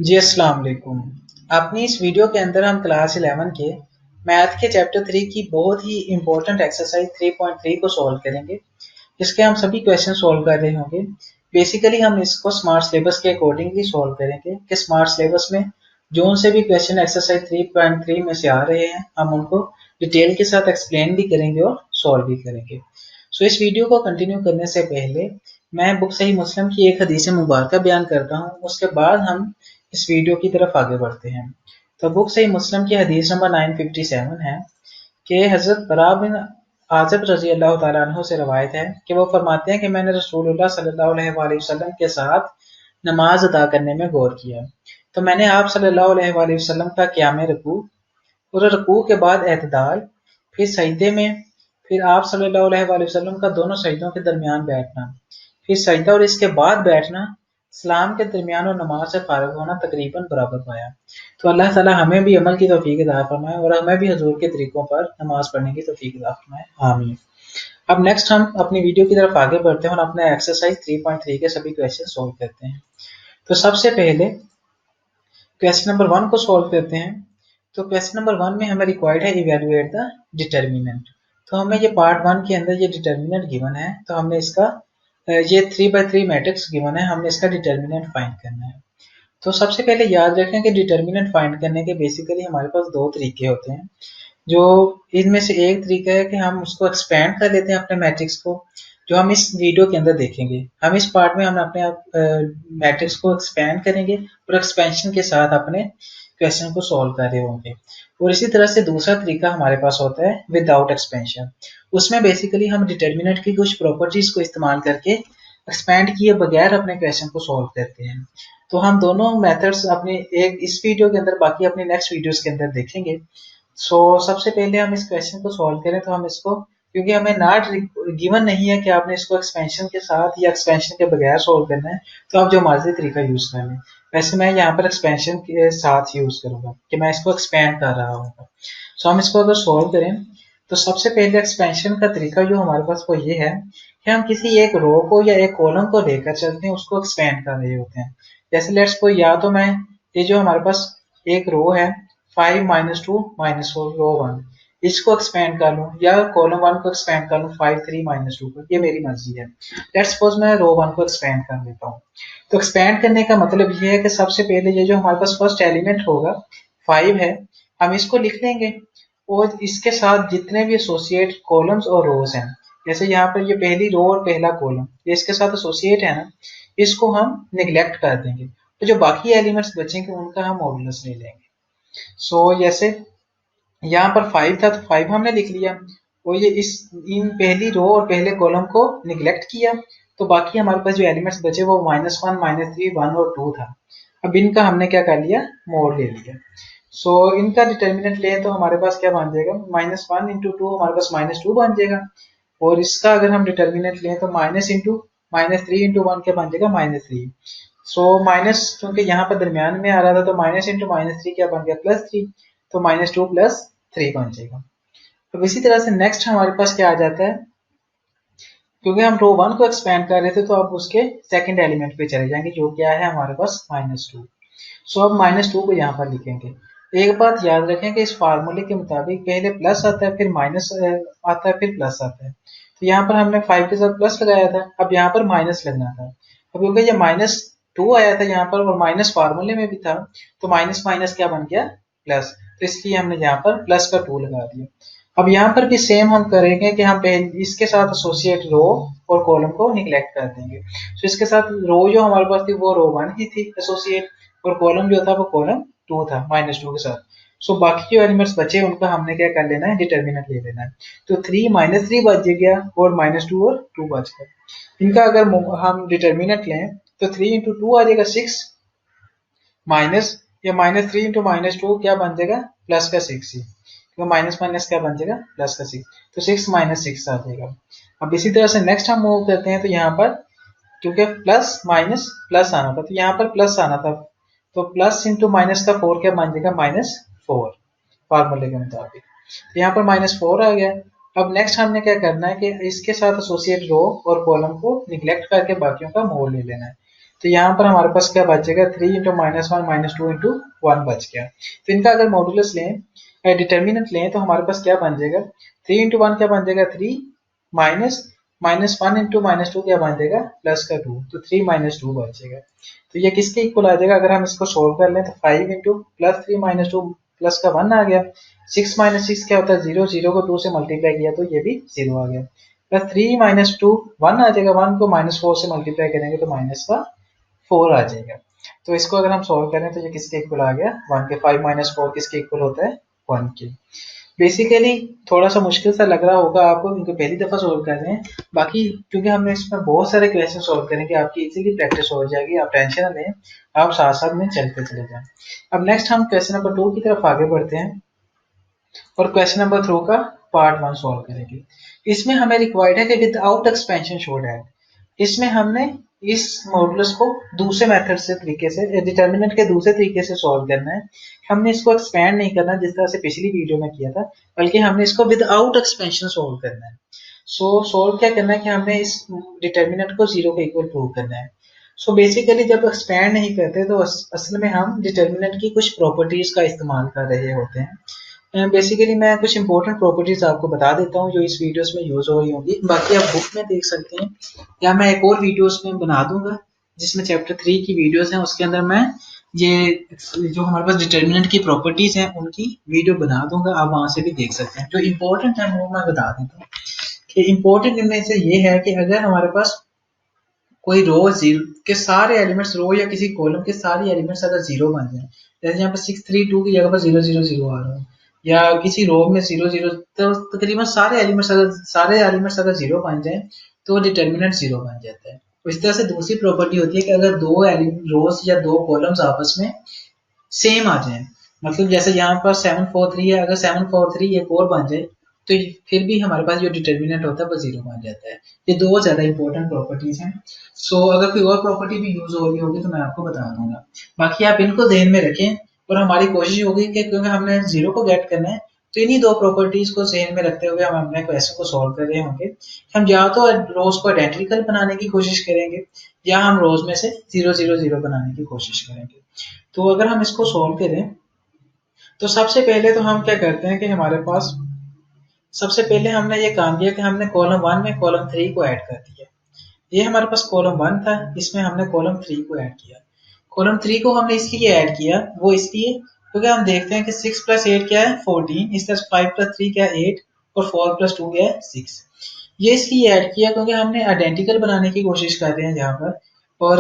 जी अस्सलाम वालेकुम। अपनी इस वीडियो के अंदर हम क्लास 11 के मैथ के चैप्टर 3 की बहुत ही इंपॉर्टेंट एक्सरसाइज 3.3 को सॉल्व करेंगे। इसके हम सभी क्वेश्चन सॉल्व कर रहे होंगे। बेसिकली हम इसको स्मार्ट सिलेबस के अकॉर्डिंगली सॉल्व करेंगे कि स्मार्ट सिलेबस में जो से भी क्वेश्चन एक्सरसाइज 3.3 में से आ रहे हैं हम उनको डिटेल के साथ एक्सप्लेन भी करेंगे और सॉल्व भी करेंगे। सो इस वीडियो को कंटिन्यू करने से पहले मैं बुक सही मुस्लिम की एक हदीस मुबारक बयान करता हूँ, उसके बाद हम इस वीडियो की तरफ आगे बढ़ते हैं। तो बुक सही मुस्लिम की हदीस नंबर 957 है कि हजरत बरा बिन आज़िब रजी अल्लाह तआला अन्हु से रवायत है कि वो फरमाते हैं कि मैंने रसूलुल्लाह सल्लल्लाहु अलैहि वसल्लम के साथ नमाज अदा करने में गौर किया। तो मैंने आप सल्लल्लाहु अलैहि वसल्लम का क़याम रुकू और रुकू के बाद एतदाल, फिर सजदे में, फिर आप सल्लल्लाहु अलैहि वसल्लम का दोनों सजदों के दरमियान बैठना, फिर सजदा और इसके बाद बैठना, सलाम के दरमियान और नमाज से फारग होना तकरीबन बराबर पाया। तो अल्लाह ताला हमें भी अमल की तौफीक अता फरमाए और हमें भी हजूर के तरीकों पर नमाज पढ़ने की तौफीक अता फरमाए, आमीन। अब नेक्स्ट हम अपनी वीडियो की तरफ आगे बढ़ते हैं और अपने एक्सरसाइज 3.3 के सभी क्वेश्चन सोल्व करते हैं। तो सबसे पहले क्वेश्चन नंबर 1 को सोल्व करते हैं। तो क्वेश्चन नंबर 1 में हमें रिक्वायर्ड है इवेलुएट द डिटर्मिनेंट। तो हमें ये पार्ट 1 के अंदर ये डिटर्मिनेंट गिवन है, तो हमने इसका ये 3/3 मैट्रिक्स गिवन है, हमने इसका डिटर्मिनेंट फाइंड करना है। तो सबसे पहले याद रखें कि डिटर्मिनेंट फाइंड करने के बेसिकली हमारे पास दो तरीके होते हैं। जो इनमें से एक तरीका है कि हम उसको एक्सपेंड कर लेते हैं अपने मैट्रिक्स को, जो हम इस वीडियो के अंदर देखेंगे। हम इस पार्ट में हम अपने मैट्रिक्स को एक्सपेंड करेंगे और एक्सपेंशन के साथ अपने क्वेश्चन को सॉल्व कर रहे होंगे। और इसी तरह से दूसरा तरीका हमारे पास होता है विदाउट एक्सपेंशन। उसमें बेसिकली हम डिटर्मिनेंट की कुछ प्रॉपर्टीज को इस्तेमाल करके एक्सपेंड किए बगैर अपने क्वेश्चन को सॉल्व करते हैं। तो हम दोनों मेथड्स अपने एक इस वीडियो के अंदर, बाकी अपने नेक्स्ट वीडियोस के अंदर देखेंगे। सबसे पहले हम इस क्वेश्चन को सॉल्व करें तो हम इसको, क्योंकि हमें नॉट गिवन नहीं है कि आपने इसको एक्सपेंशन के साथ या एक्सपेंशन के बगैर सॉल्व करना है, तो आप जो मर्जी तरीका यूज कर लें। वैसे मैं यहाँ पर एक्सपेंशन के साथ यूज करूंगा कि मैं इसको एक्सपेंड कर रहा हूँ। हम इसको अगर सॉल्व करें तो सबसे पहले एक्सपेंशन का तरीका जो हमारे पास वो ये है कि हम किसी एक रो को या एक कॉलम को लेकर चलते हैं, उसको एक्सपेंड कर रहे होते हैं। जैसे लेट्स को, या तो मैं ये जो हमारे पास एक रो है 5 - 2 - 4 रो 1, इसको एक्सपेंड कर लूं या कॉलम 1 को एक्सपेंड कर लूं 5 3 - 2 को, ये मेरी मर्जी है। लेट्स सपोज मैं रो 1 को एक्सपेंड कर लेता हूँ। तो एक्सपेंड करने का मतलब ये है कि सबसे पहले ये जो हमारे पास फर्स्ट एलिमेंट होगा 5 है, हम इसको लिख लेंगे और इसके साथ जितने भी एसोसिएट कॉलम्स और रोज हैं, जैसे यहाँ पर ये पहली रो और पहला कॉलम ये इसके साथ एसोसिएट है ना, इसको हम निगलेक्ट कर देंगे। तो जो बाकी एलिमेंट्स बचेंगे उनका हम मॉडुलस ले लेंगे। जैसे यहाँ पर 5 था तो 5 हमने लिख लिया और ये इस इन पहली रो और पहले कॉलम को निगलेक्ट किया, तो बाकी हमारे पास जो एलिमेंट्स बचे वो -1 -3 1 और 2 था। अब इनका हमने क्या कर लिया, मोड ले लिया। इनका डिटर्मिनेंट लें तो हमारे पास क्या बन जाएगा, -1 × 2 हमारे पास -2 बन जाएगा। और इसका अगर हम डिटर्मिनेंट लें तो -3 × 1 क्या बन जाएगा, -3। माइनस क्योंकि यहाँ पर दरमियान में आ रहा था तो माइनस इंटू -3 क्या बन गया, +3। तो -2 + 3 बन जाएगा। अब इसी तरह से नेक्स्ट हमारे पास क्या आ जाता है, क्योंकि हम रो 1 को एक्सपेंड कर रहे थे तो अब उसके सेकंड एलिमेंट पे चले जाएंगे जो क्या है हमारे पास -2। अब -2 को यहाँ पर लिखेंगे। एक बात याद रखें कि इस फार्मूले के मुताबिक पहले प्लस आता है, फिर माइनस आता है, फिर प्लस आता है। तो यहाँ पर हमने 5 के साथ प्लस लगाया था, अब यहाँ पर माइनस लगना था। अब क्योंकि ये -2 आया था यहाँ पर और माइनस फार्मूले में भी था, तो माइनस माइनस क्या बन गया, प्लस। तो इसलिए हमने यहाँ पर प्लस का 2 लगा दिया। अब यहाँ पर भी सेम हम करेंगे कि हम पहले इसके साथ एसोसिएट रो और कॉलम को निगलेक्ट कर देंगे। इसके साथ रो जो हमारे पास थी वो रो 1 ही थी एसोसिएट, और कॉलम जो था वो कॉलम 2 था -2 के साथ। बाकी जो एलिमेंट्स बचे उनका हमने क्या कर लेना है, डिटर्मिनेंट ले लेना है। तो 3 -3 बच गया और -2 और 2 बच गया। इनका अगर हम डिटर्मिनेंट लें तो 3 × 2 आ जाएगा 6, माइनस या -3 × -2 क्या बन जाएगा, प्लस का 6 ही, तो माइनस माइनस क्या बन जाएगा, प्लस का 6। तो 6 - 6 आ जाएगा। अब इसी तरह से नेक्स्ट हम मूव करते हैं, तो यहाँ पर क्योंकि प्लस माइनस प्लस आना था तो यहाँ पर प्लस आना था, तो प्लस इंटू माइनस का 4 क्या बन जाएगा, -4 फार्मूले के मुताबिक। तो यहाँ पर -4 आ गया। अब नेक्स्ट हमने क्या करना है कि इसके साथ एसोसिएट रो और कॉलम को निगलेक्ट करके बाकियों का मोड ले लेना है। तो यहाँ पर हमारे पास क्या बचेगा, 3 इंटू -1 -2 इंटू 1 बच गया। तो इनका अगर मॉडुलस लें, डिटर्मिनेंट लें, तो हमारे पास क्या बन जाएगा, 3 इंटू 1 क्या बन जाएगा 3 माइनस -1 इंटू -2 क्या बन जाएगा प्लस का 2, तो 3 -2 बचेगा। तो ये किसके इक्वल आ जाएगा, अगर हम इसको सोल्व कर लें तो 5 इंटू प्लस 3 -2 प्लस का 1 आ गया। 6 -6 क्या होता है 0, 0 को 2 से मल्टीप्लाई किया तो ये भी 0 आ गया। प्लस 3 -2 1 आ जाएगा, 1 को -4 से मल्टीप्लाई करेंगे तो माइनस का 4 आ जाएगा। तो इसको अगर हम सॉल्व करें तो ये किसके इक्वल आ गया 1 के। 5 -4 किसके इक्वल होता है 1 के। बेसिकली थोड़ा सा मुश्किल सा लग रहा होगा आपको क्योंकि पहली दफा सोल्व कर रहे हैं, बाकी क्योंकि हमने इसमें बहुत सारे क्वेश्चन सोल्व करेंगे आपकी इजीली प्रैक्टिस हो जाएगी, आप टेंशन न लें, आप साथ साथ में चलते चले जाएं। अब नेक्स्ट हम क्वेश्चन नंबर 2 की तरफ आगे बढ़ते हैं और क्वेश्चन नंबर 3 का पार्ट 1 सॉल्व करेंगे। इसमें हमें रिक्वायर्ड है कि विदाउट एक्सपेंशन शो दैट, इसमें हमने इस मॉडुलस को दूसरे मेथड से तरीके से डिटर्मिनेंट के दूसरे तरीके से सॉल्व करना है। हमने इसको एक्सपेंड नहीं करना जिस तरह से पिछली वीडियो में किया था, बल्कि हमने इसको विदाउट एक्सपेंशन सॉल्व करना है। सॉल्व क्या करना है कि हमने इस डिटर्मिनेंट को 0 के इक्वल प्रूव करना है। बेसिकली जब एक्सपेंड नहीं करते तो असल में हम डिटर्मिनेंट की कुछ प्रॉपर्टीज का इस्तेमाल कर रहे होते हैं। बेसिकली मैं कुछ इंपॉर्टेंट प्रॉपर्टीज आपको बता देता हूँ जो इस वीडियोस में यूज हो रही होंगी, बाकी आप बुक में देख सकते हैं या मैं एक और वीडियोस में बना दूंगा जिसमें चैप्टर 3 की वीडियोस हैं, उसके अंदर मैं ये जो हमारे पास डिटर्मिनेंट की प्रॉपर्टीज हैं उनकी वीडियो बना दूंगा, आप वहां से भी देख सकते हैं। जो इंपॉर्टेंट है वो मैं बता देता हूँ कि इंपॉर्टेंट इनमें से ये है कि अगर हमारे पास कोई रो जीरो के सारे एलिमेंट्स, रो या किसी कॉलम के सारे एलिमेंट्स अगर जीरो बन जाए, जैसे यहाँ पर 632 की जगह पर 000 आ रहा है, या किसी रो में 00, तो तकरीबन सारे एलिमेंट्स अगर जीरो बन जाए तो डिटर्मिनेंट जीरो बन जाता है। तो इस तरह से दूसरी प्रॉपर्टी होती है कि अगर दो रोज या दो कॉलम्स आपस में सेम आ जाए, मतलब जैसे यहाँ पर 743 है, अगर 743 एक और बन जाए तो फिर भी हमारे पास जो डिटर्मिनेंट होता है वो जीरो बन जाता है। ये दो ज्यादा इंपॉर्टेंट प्रॉपर्टीज हैं। अगर कोई और प्रॉपर्टी भी यूज हो रही होगी तो मैं आपको बता दूंगा, बाकी आप इनको ध्यान में रखें। और हमारी कोशिश होगी कि क्योंकि हमने जीरो को गेट करना है तो इन्हीं दो प्रॉपर्टीज को ध्यान में रखते हुए हम अपने क्वेश्चन को सॉल्व कर रहे होंगे। हम या तो रोज को आइडेंटिकल बनाने की कोशिश करेंगे या हम रोज में से 000 बनाने की कोशिश करेंगे। तो अगर हम इसको सॉल्व करें तो सबसे पहले तो हम क्या करते हैं कि हमारे पास सबसे पहले हमने ये काम किया कि हमने कॉलम 1 में कॉलम 3 को ऐड कर दिया। ये हमारे पास कॉलम 1 था, इसमें हमने कॉलम 3 को ऐड किया। कॉलम 3 को हमने इसलिए ऐड किया, वो इसलिए क्योंकि हम देखते हैं कि 6 प्लस 8 क्या है 14, इस तरह 5 प्लस 3 क्या है 8 और 4 प्लस 2 क्या है 6। ये इसलिए ऐड किया क्योंकि हमने आइडेंटिकल बनाने की कोशिश कर रहे हैं यहाँ पर, और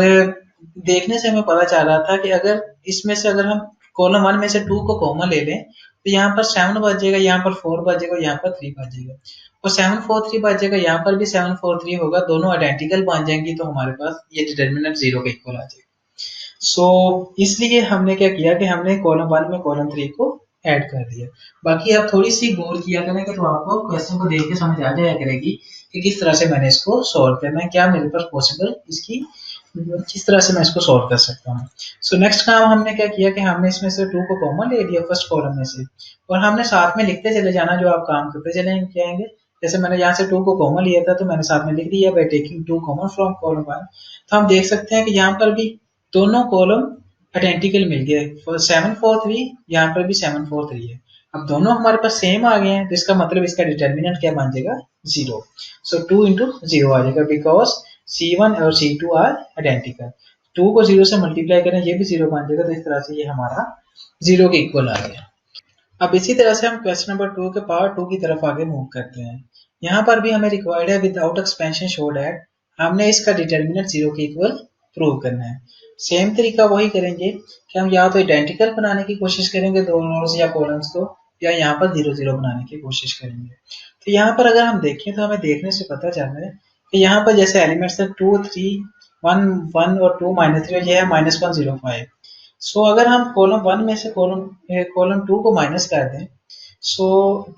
देखने से हमें पता चल रहा था कि अगर इसमें से अगर हम कॉलम 1 में से 2 को कॉमन ले लें तो यहाँ पर 7 बचेगा, यहाँ पर 4 बचेगा, यहाँ पर 3 बचेगा, और 743 बचेगा, यहाँ पर भी 743 होगा, दोनों आइडेंटिकल बन जाएंगी तो हमारे पास ये डिटर्मिनेंट 0 के इक्वल आ जाएगा। इसलिए हमने क्या किया कि हमने कॉलम 1 में कॉलम 3 को ऐड कर दिया। बाकी आप थोड़ी सी गौर किया करें कि तो आपको क्वेश्चन को देख के समझ आ जाया करेगी कि किस तरह से मैंने इसको सॉल्व करना है, क्या मेरे पास पॉसिबल इसकी किस तरह से मैं इसको सॉल्व कर सकता हूँ। नेक्स्ट काम हमने क्या किया कि हमने इसमें से 2 को कॉमन ले लिया फर्स्ट कॉलम में से, और हमने साथ में लिखते चले जाना जो आप काम करते चले जाएंगे। जैसे मैंने यहाँ से 2 को कॉमन लिया था तो मैंने साथ में लिख दिया by taking 2 common from column 1। तो हम देख सकते हैं कि यहाँ पर भी दोनों कॉलम आइडेंटिकल मिल गए, 743 यहाँ पर भी 743 है। अब दोनों हमारे पास सेम आ गए हैं तो इसका मतलब इसका डिटर्मिनेंट क्या बन जाएगा 0। 2 इंटू 0 आ जाएगा बिकॉज C1 और C2 आर आइडेंटिकल। 2 को 0 से मल्टीप्लाई करें ये भी 0 बन जाएगा, तो इस तरह से ये हमारा 0 के इक्वल आ गया। अब इसी तरह से हम क्वेश्चन नंबर 2 के पार्ट 2 की तरफ आगे मूव करते हैं। यहाँ पर भी हमें रिक्वायर्ड है विदाउट एक्सपेंशन शो दैट, हमने इसका डिटर्मिनेंट 0 के इक्वल प्रूव करना है। सेम तरीका वही करेंगे कि हम या तो आइडेंटिकल बनाने की कोशिश करेंगे दो रोज या कॉलम्स को, या यहाँ पर 0 बनाने की कोशिश करेंगे। तो यहाँ पर अगर हम देखें तो हमें देखने से पता चल रहा है कि यहाँ पर जैसे एलिमेंट्स है 2 3 1 1 और 2 -3, ये है -105। अगर हम कॉलम 1 में से कॉलम 2 को माइनस कर दें,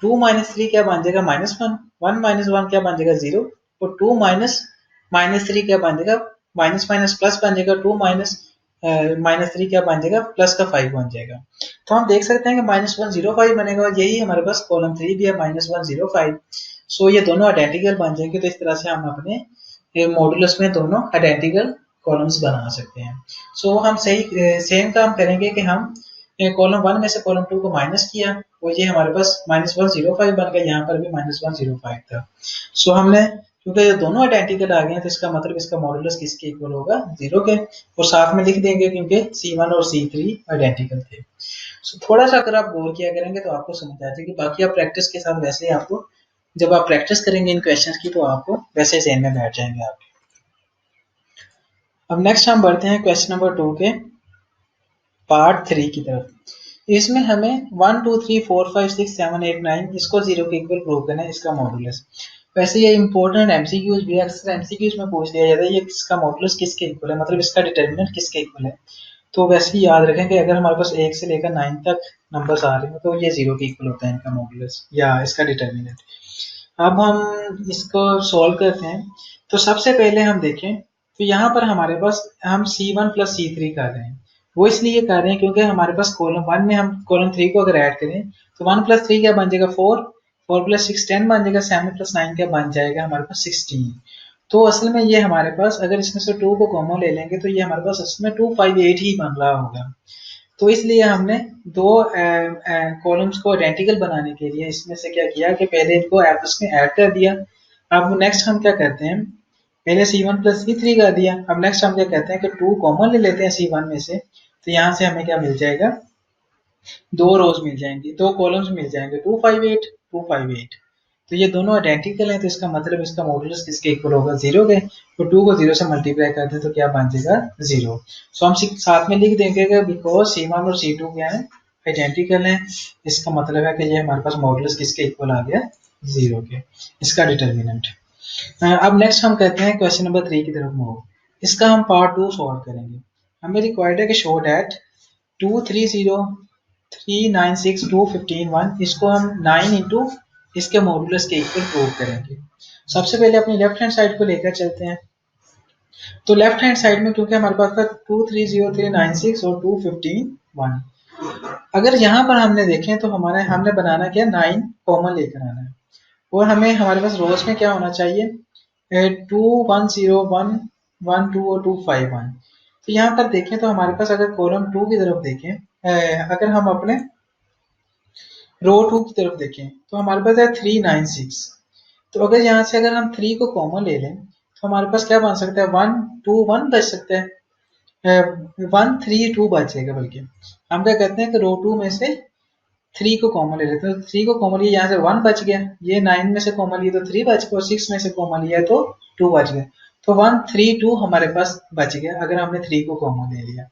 2 -3 क्या बन जाएगा -1, 1 -1 क्या बन जाएगा 0, और 2 -3 क्या बन जाएगा माइनस माइनस प्लस बन जाएगा, 2 -3 क्या बन जाएगा प्लस का 5 बन जाएगा। तो हम देख सकते हैं कि -105 बनेगा, और यही हमारे पास कॉलम 3 भी है -105। ये दोनों आइडेंटिकल बन जाएंगे, तो इस तरह से हम अपने मॉडुलस में दोनों आइडेंटिकल कॉलम्स बना सकते हैं। सो हम सही सेम काम करेंगे कि हम कॉलम 1 में से कॉलम 2 को माइनस किया और ये हमारे पास -105 बन गया, यहाँ पर भी -105 था। सो हमने क्योंकि ये दोनों आइडेंटिकल आ गए हैं तो इसका मतलब इसका मॉडुलस किसके इक्वल होगा, 0 के, और साथ में लिख देंगे क्योंकि C1 और C3 आइडेंटिकल थे। सो थोड़ा सा अगर आप गौर किया करेंगे तो आपको समझ आ जाएगी। बाकी आप प्रैक्टिस के साथ वैसे ही आपको जब आप प्रैक्टिस करेंगे इन क्वेश्चंस की तो आपको वैसे ज़हन में बैठ जाएंगे आपके। अब नेक्स्ट हम बढ़ते हैं क्वेश्चन नंबर 2 के पार्ट 3 की तरफ। इसमें हमें 1 2 3 4 5 6 7 8 9 इसको 0 के इक्वल प्रूव करना है, इसका मॉडुलस। वैसे ये इंपॉर्टेंट एमसीक्यूज भी अक्सर एमसीक्यूज में पूछ लिया जाता है, ये इसका मॉडुलस किसके इक्वल है, मतलब इसका डिटर्मिनेंट किसके इक्वल है। तो वैसे ही याद रखें कि अगर हमारे पास 1 से लेकर 9 तक नंबर्स आ रहे हैं तो ये 0 के इक्वल होता है इनका मॉडुलस या इसका डिटर्मिनेंट। अब हम इसको सॉल्व करते हैं। तो सबसे पहले हम देखें तो यहाँ पर हमारे पास हम C1 प्लस C3 कर रहे हैं। वो इसलिए कर रहे हैं क्योंकि हमारे पास कॉलम 1 में हम कॉलम 3 को अगर ऐड करें तो 1 प्लस 3 क्या बन जाएगा 4, 4 प्लस 6 10 बन जाएगा, 7 प्लस 9 क्या बन जाएगा हमारे पास 16। तो असल में ये हमारे पास अगर इसमें से 2 को कॉमन ले लेंगे तो ये हमारे पास असल में 258 ही बन रहा होगा। तो इसलिए हमने दो कॉलम्स को आइडेंटिकल बनाने के लिए इसमें से क्या किया कि पहले इनको आपस में ऐड कर दिया। अब नेक्स्ट हम क्या करते हैं, पहले C1 प्लस C3 कर दिया। अब नेक्स्ट हम क्या कहते हैं कि 2 कॉमन ले लेते हैं C1 में से, तो यहाँ से हमें क्या मिल जाएगा, 2 रोज मिल जाएंगे, 2 कॉलम्स मिल जाएंगे, 258 258। तो ये दोनों आइडेंटिकल हैं तो इसका मतलब इसका मॉडुलस किसके इक्वल होगा, 0 के। तो 2 को 0 से मल्टीप्लाई करते हैं तो क्या बन जाएगा 0। सो हम साथ में लिख देंगे कि बिकॉज C1 और C2 क्या है, आइडेंटिकल हैं, इसका मतलब है कि ये हमारे पास मॉडुलस किसके इक्वल आ गया, 0 के, इसका डिटर्मिनेंट। अब नेक्स्ट हम कहते हैं क्वेश्चन नंबर 3 की तरफ मूव। इसका हम पार्ट 2 सॉल्व करेंगे। हमें रिक्वायर्ड है कि शो दैट 230 396 215 1 इसको हम 9 इंटू इसके मॉडुलस के इक्वल प्रूव करेंगे। सबसे पहले अपनी लेफ्ट हैंड साइड को लेकर चलते हैं। तो लेफ्ट हैंड साइड में क्योंकि हमारे पास था 230396 और 215 1, अगर यहाँ पर हमने देखें तो हमने बनाना क्या, 9 कॉमन लेकर आना है और हमें हमारे पास रोज में क्या होना चाहिए, 210 112 और 251। तो यहाँ पर देखें तो हमारे पास अगर कॉलम 2 की तरफ देखें, अगर हम अपने रो 2 की तरफ देखें तो हमारे पास है 396। तो अगर यहाँ से अगर हम 3 को कॉमन ले लें तो हमारे पास क्या बन सकता है, 1 2 1 बच सकता है, 1 3 2 बचेगा। बल्कि हम क्या कहते हैं कि रो 2 में से 3 को कॉमन ले लेते हैं, तो 3 को कॉमन लिया, यहाँ से 1 बच गया, ये 9 में से कॉमन लिया तो 3 बच गया, और 6 में से कॉमन लिया तो 2 बच गया। तो 1 3 2 हमारे पास बच गया अगर हमने 3 को कॉमन ले लिया।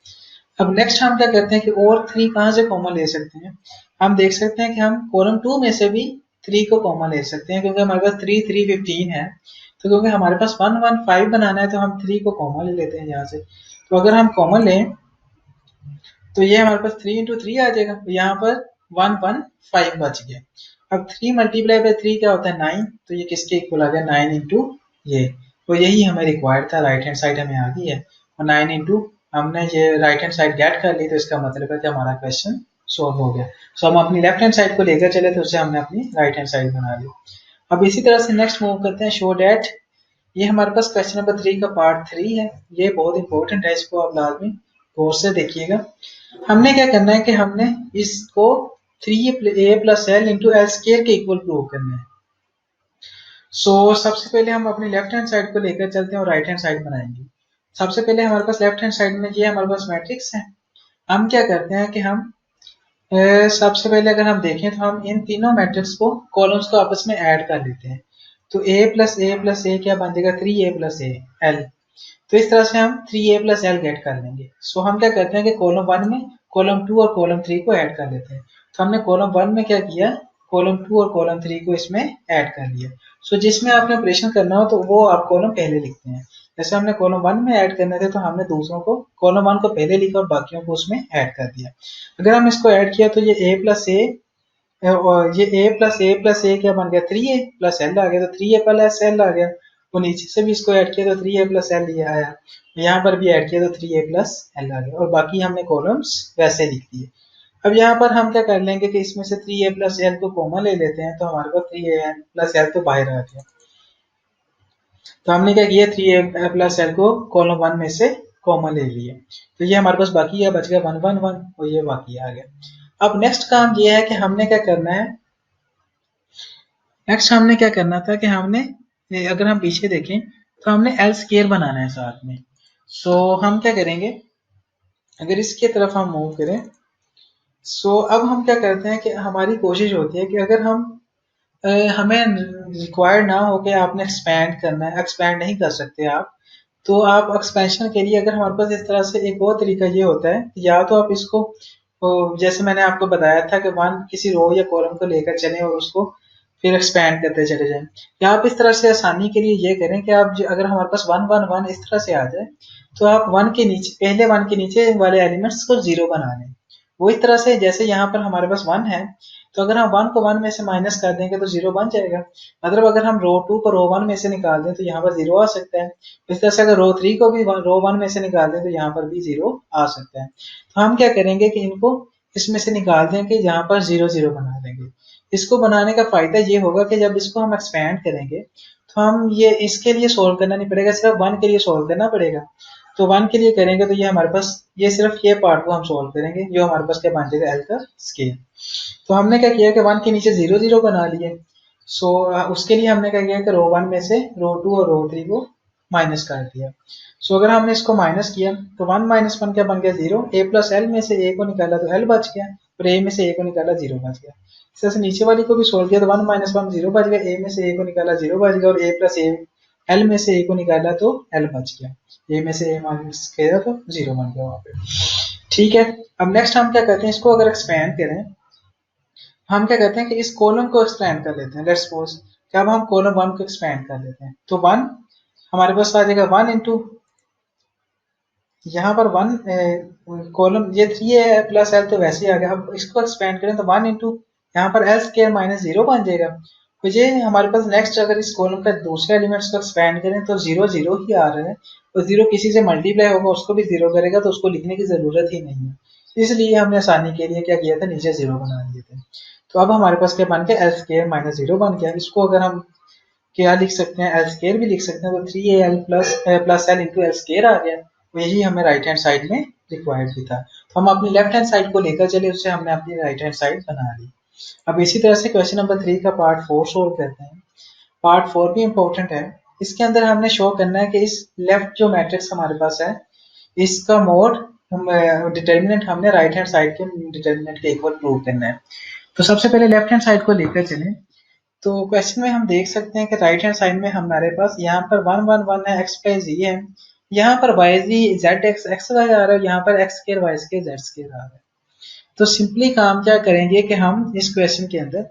अब नेक्स्ट हम क्या कहते हैं कि और 3 कहाँ से कॉमन ले सकते हैं, हम देख सकते हैं कि हम कॉलम 2 में से भी 3 को कॉमन ले सकते हैं क्योंकि हमारे पास 3 3 15 है। तो क्योंकि हमारे पास 115 बनाना है तो हम 3 को कॉमन ले लेते हैं यहाँ से। तो अगर हम कॉमन लें तो ये हमारे पास 3 इंटू 3 आ जाएगा, तो यहाँ पर 115 बच गया। अब 3 मल्टीप्लाई बाई 3 क्या होता है 9, तो ये किसके इक्वल आ गया 9 इंटू ये। तो यही हमें रिक्वायर्ड था, राइट हैंड साइड हमें आ गई है और 9 इंटू हमने ये राइट हैंड साइड गेट कर ली, तो इसका मतलब है कि हमारा क्वेश्चन सॉल्व हो गया। सो हम अपनी लेफ्ट हैंड साइड को लेकर चले तो उसे हमने अपनी राइट हैंड साइड बना ली। अब इसी तरह से नेक्स्ट मूव करते हैं, शो डेट। ये हमारे पास क्वेश्चन नंबर 3 का पार्ट 3 है, ये बहुत इंपॉर्टेंट है, इसको आप लाजमी गौर से देखिएगा। हमने क्या करना है कि हमने इसको 3a plus l into l square के इक्वल प्रूव करना है। सो सबसे पहले हम अपनी लेफ्ट हैंड साइड को लेकर चलते हैं और राइट हैंड साइड बनाएंगे। सबसे पहले हमारे पास लेफ्ट हैंड साइड में ये हमारे पास मैट्रिक्स है। हम क्या करते हैं कि हम सबसे पहले अगर हम देखें तो हम इन तीनों मैट्रिक्स को कॉलम्स को आपस में ऐड कर लेते हैं। तो a प्लस ए क्या बन जाएगा 3a प्लस ए एल। तो इस तरह से हम 3a प्लस एल गेट कर लेंगे। सो हम क्या करते हैं कि कॉलम 1 में कॉलम 2 और कॉलम 3 को ऐड कर लेते हैं। तो हमने कॉलम 1 में क्या किया, कॉलम 2 और कॉलम 3 को इसमें ऐड कर लिया। सो जिसमें आपने ऑपरेशन करना हो तो वो आप कॉलम पहले लिखते हैं। जैसे हमने कॉलम 1 में ऐड करने थे तो हमने दूसरों को कॉलम 1 को पहले लिखा और बाकियों को उसमें ऐड कर दिया। अगर हम इसको ऐड किया तो ये a प्लस ए और ये a प्लस ए क्या बन गया 3a प्लस एल आ गया, तो 3a प्लस एल आ गया। और नीचे से भी इसको ऐड किया तो 3a प्लस एल ये आया, यहाँ पर भी ऐड किया तो 3a प्लस एल आ गया, और बाकी हमने कॉलम्स वैसे लिख दिए। अब यहाँ पर हम क्या कर लेंगे कि इसमें से 3a प्लस एल को कॉमन ले लेते हैं, तो हमारे पास 3a प्लस एल तो बाहर आ गया। तो हमने क्या किया, 3a प्लस एल को कॉलम 1 में से कॉमन ले लिए, तो ये हमारे पास बाकी है, बच गया 1 1 1 और ये बाकी आ गया। अब नेक्स्ट काम ये है कि हमने क्या करना है, नेक्स्ट हमने क्या करना था कि हमने, अगर हम पीछे देखें तो हमने एल स्केयर बनाना है साथ में। सो हम क्या करेंगे, अगर इसके तरफ हम मूव करें, सो अब हम क्या करते हैं कि हमारी कोशिश होती है कि अगर हम हमें रिक्वायर्ड ना हो कि आपने एक्सपैंड करना है, एक्सपैंड नहीं कर सकते आप, तो आप एक्सपेंशन के लिए अगर हमारे पास इस तरह से एक और तरीका ये होता है, या तो आप इसको जैसे मैंने आपको बताया था कि वन किसी रो या कॉलम को लेकर चलें और उसको फिर एक्सपैंड करते चले जाएं, या आप इस तरह से आसानी के लिए ये करें कि आप अगर हमारे पास 1 1 1 इस तरह से आ जाए, तो आप वन के नीचे, पहले वन के नीचे वाले एलिमेंट्स को जीरो बना लें। वो इस तरह से जैसे यहाँ पर हमारे पास 1 है, तो अगर हम 1 को 1 में से माइनस कर देंगे तो 0 बन जाएगा। मतलब अगर हम रो 2 को रो 1 में से निकाल दें तो यहाँ पर 0 आ सकता है। इस तरह से अगर रो 3 को भी रो 1 में से निकाल दें तो यहाँ पर भी 0 आ सकता है। तो हम क्या करेंगे कि इनको इसमें से निकाल देंगे, यहाँ पर 0 0 बना देंगे। इसको बनाने का फायदा ये होगा कि जब इसको हम एक्सपेंड करेंगे तो हम ये इसके लिए सोल्व करना नहीं पड़ेगा, सिर्फ 1 के लिए सोल्व करना पड़ेगा। तो 1 के लिए करेंगे तो ये हमारे पास, ये सिर्फ ये पार्ट को हम सोल्व करेंगे, जो हमारे पास क्या बन जाएगा, एल का स्केल। तो हमने क्या किया कि 1 के नीचे 0 0 बना लिए। सो उसके लिए हमने क्या किया कि रो 1 में से रो 2 और रो 3 को माइनस कर दिया। सो अगर हमने इसको माइनस किया तो 1 माइनस 1 क्या बन गया, 0। ए प्लस एल में से ए को निकाला तो एल बच गया, और ए में से ए को निकाला 0 बच गया। इस तरह से नीचे वाली को भी सोल्व किया तो 1 माइनस 1 0 बच गया, ए में से ए को निकाला 0 बच गया, और ए प्लस ए एल में से ए को निकाला तो एल बच गया, ए में से ए माइनस किया तो 0 बन गया वहां पे। ठीक है, अब नेक्स्ट हम क्या करते हैं, इसको अगर एक्सपेंड करें, हम क्या करते हैं कि इस कॉलम को एक्सपेंड कर लेते हैं। लेट्स सपोज कि अब हम कॉलम 1 को एक्सपेंड कर लेते हैं, तो 1 हमारे पास आ जाएगा 1 इंटू, यहाँ पर 1 कॉलम ये 3 है प्लस एल तो वैसे ही आ गया। अब इसको एक्सपेंड करें तो 1 इंटू यहाँ पर एल स्केयर माइनस 0 बन जाएगा। तो ये हमारे पास नेक्स्ट, अगर इस कॉलम का दूसरे एलिमेंट्स को एक्सपेंड करें तो 0 0 ही आ रहा है, और 0 किसी से मल्टीप्लाई होगा उसको भी 0 करेगा, तो उसको लिखने की जरूरत ही नहीं है। इसलिए हमने आसानी के लिए क्या किया था, नीचे 0 बना दिए थे। तो अब हमारे पास क्या बन गया, एल स्केयर माइनस 0 बन गया। इसको अगर हम क्या लिख सकते हैं, एल स्केयर भी लिख सकते हैं, तो 3al plus l into l square आ गया। यही हमें राइट हैंड साइड में रिक्वायर्ड भी था, तो हम अपनी लेफ्ट हैंड साइड को लेकर चले, उससे हमने अपनी राइट हैंड साइड बना ली। अब इसी तरह से क्वेश्चन नंबर 3 का पार्ट 4 सोल्व करते हैं। पार्ट 4 भी इंपॉर्टेंट है। इसके अंदर हमने शो करना है कि इस लेफ्ट जो मैट्रिक्स हमारे पास है, इसका मोड डिटर्मिनेंट हमने राइट हैंड साइड के डिटर्मिनेंट के इक्वल प्रूव करना है। तो सबसे पहले लेफ्ट हैंड साइड को लेकर चलें। तो क्वेश्चन में हम देख सकते हैं कि राइट हैंड साइड में हमारे पास यहाँ पर 1 1 1 है, एक्स बाई जी है, यहाँ पर y z z x x y आ रहा है, यहाँ पर x square Y square Z square आ रहा है। तो सिंपली काम क्या करेंगे कि हम इस क्वेश्चन के अंदर,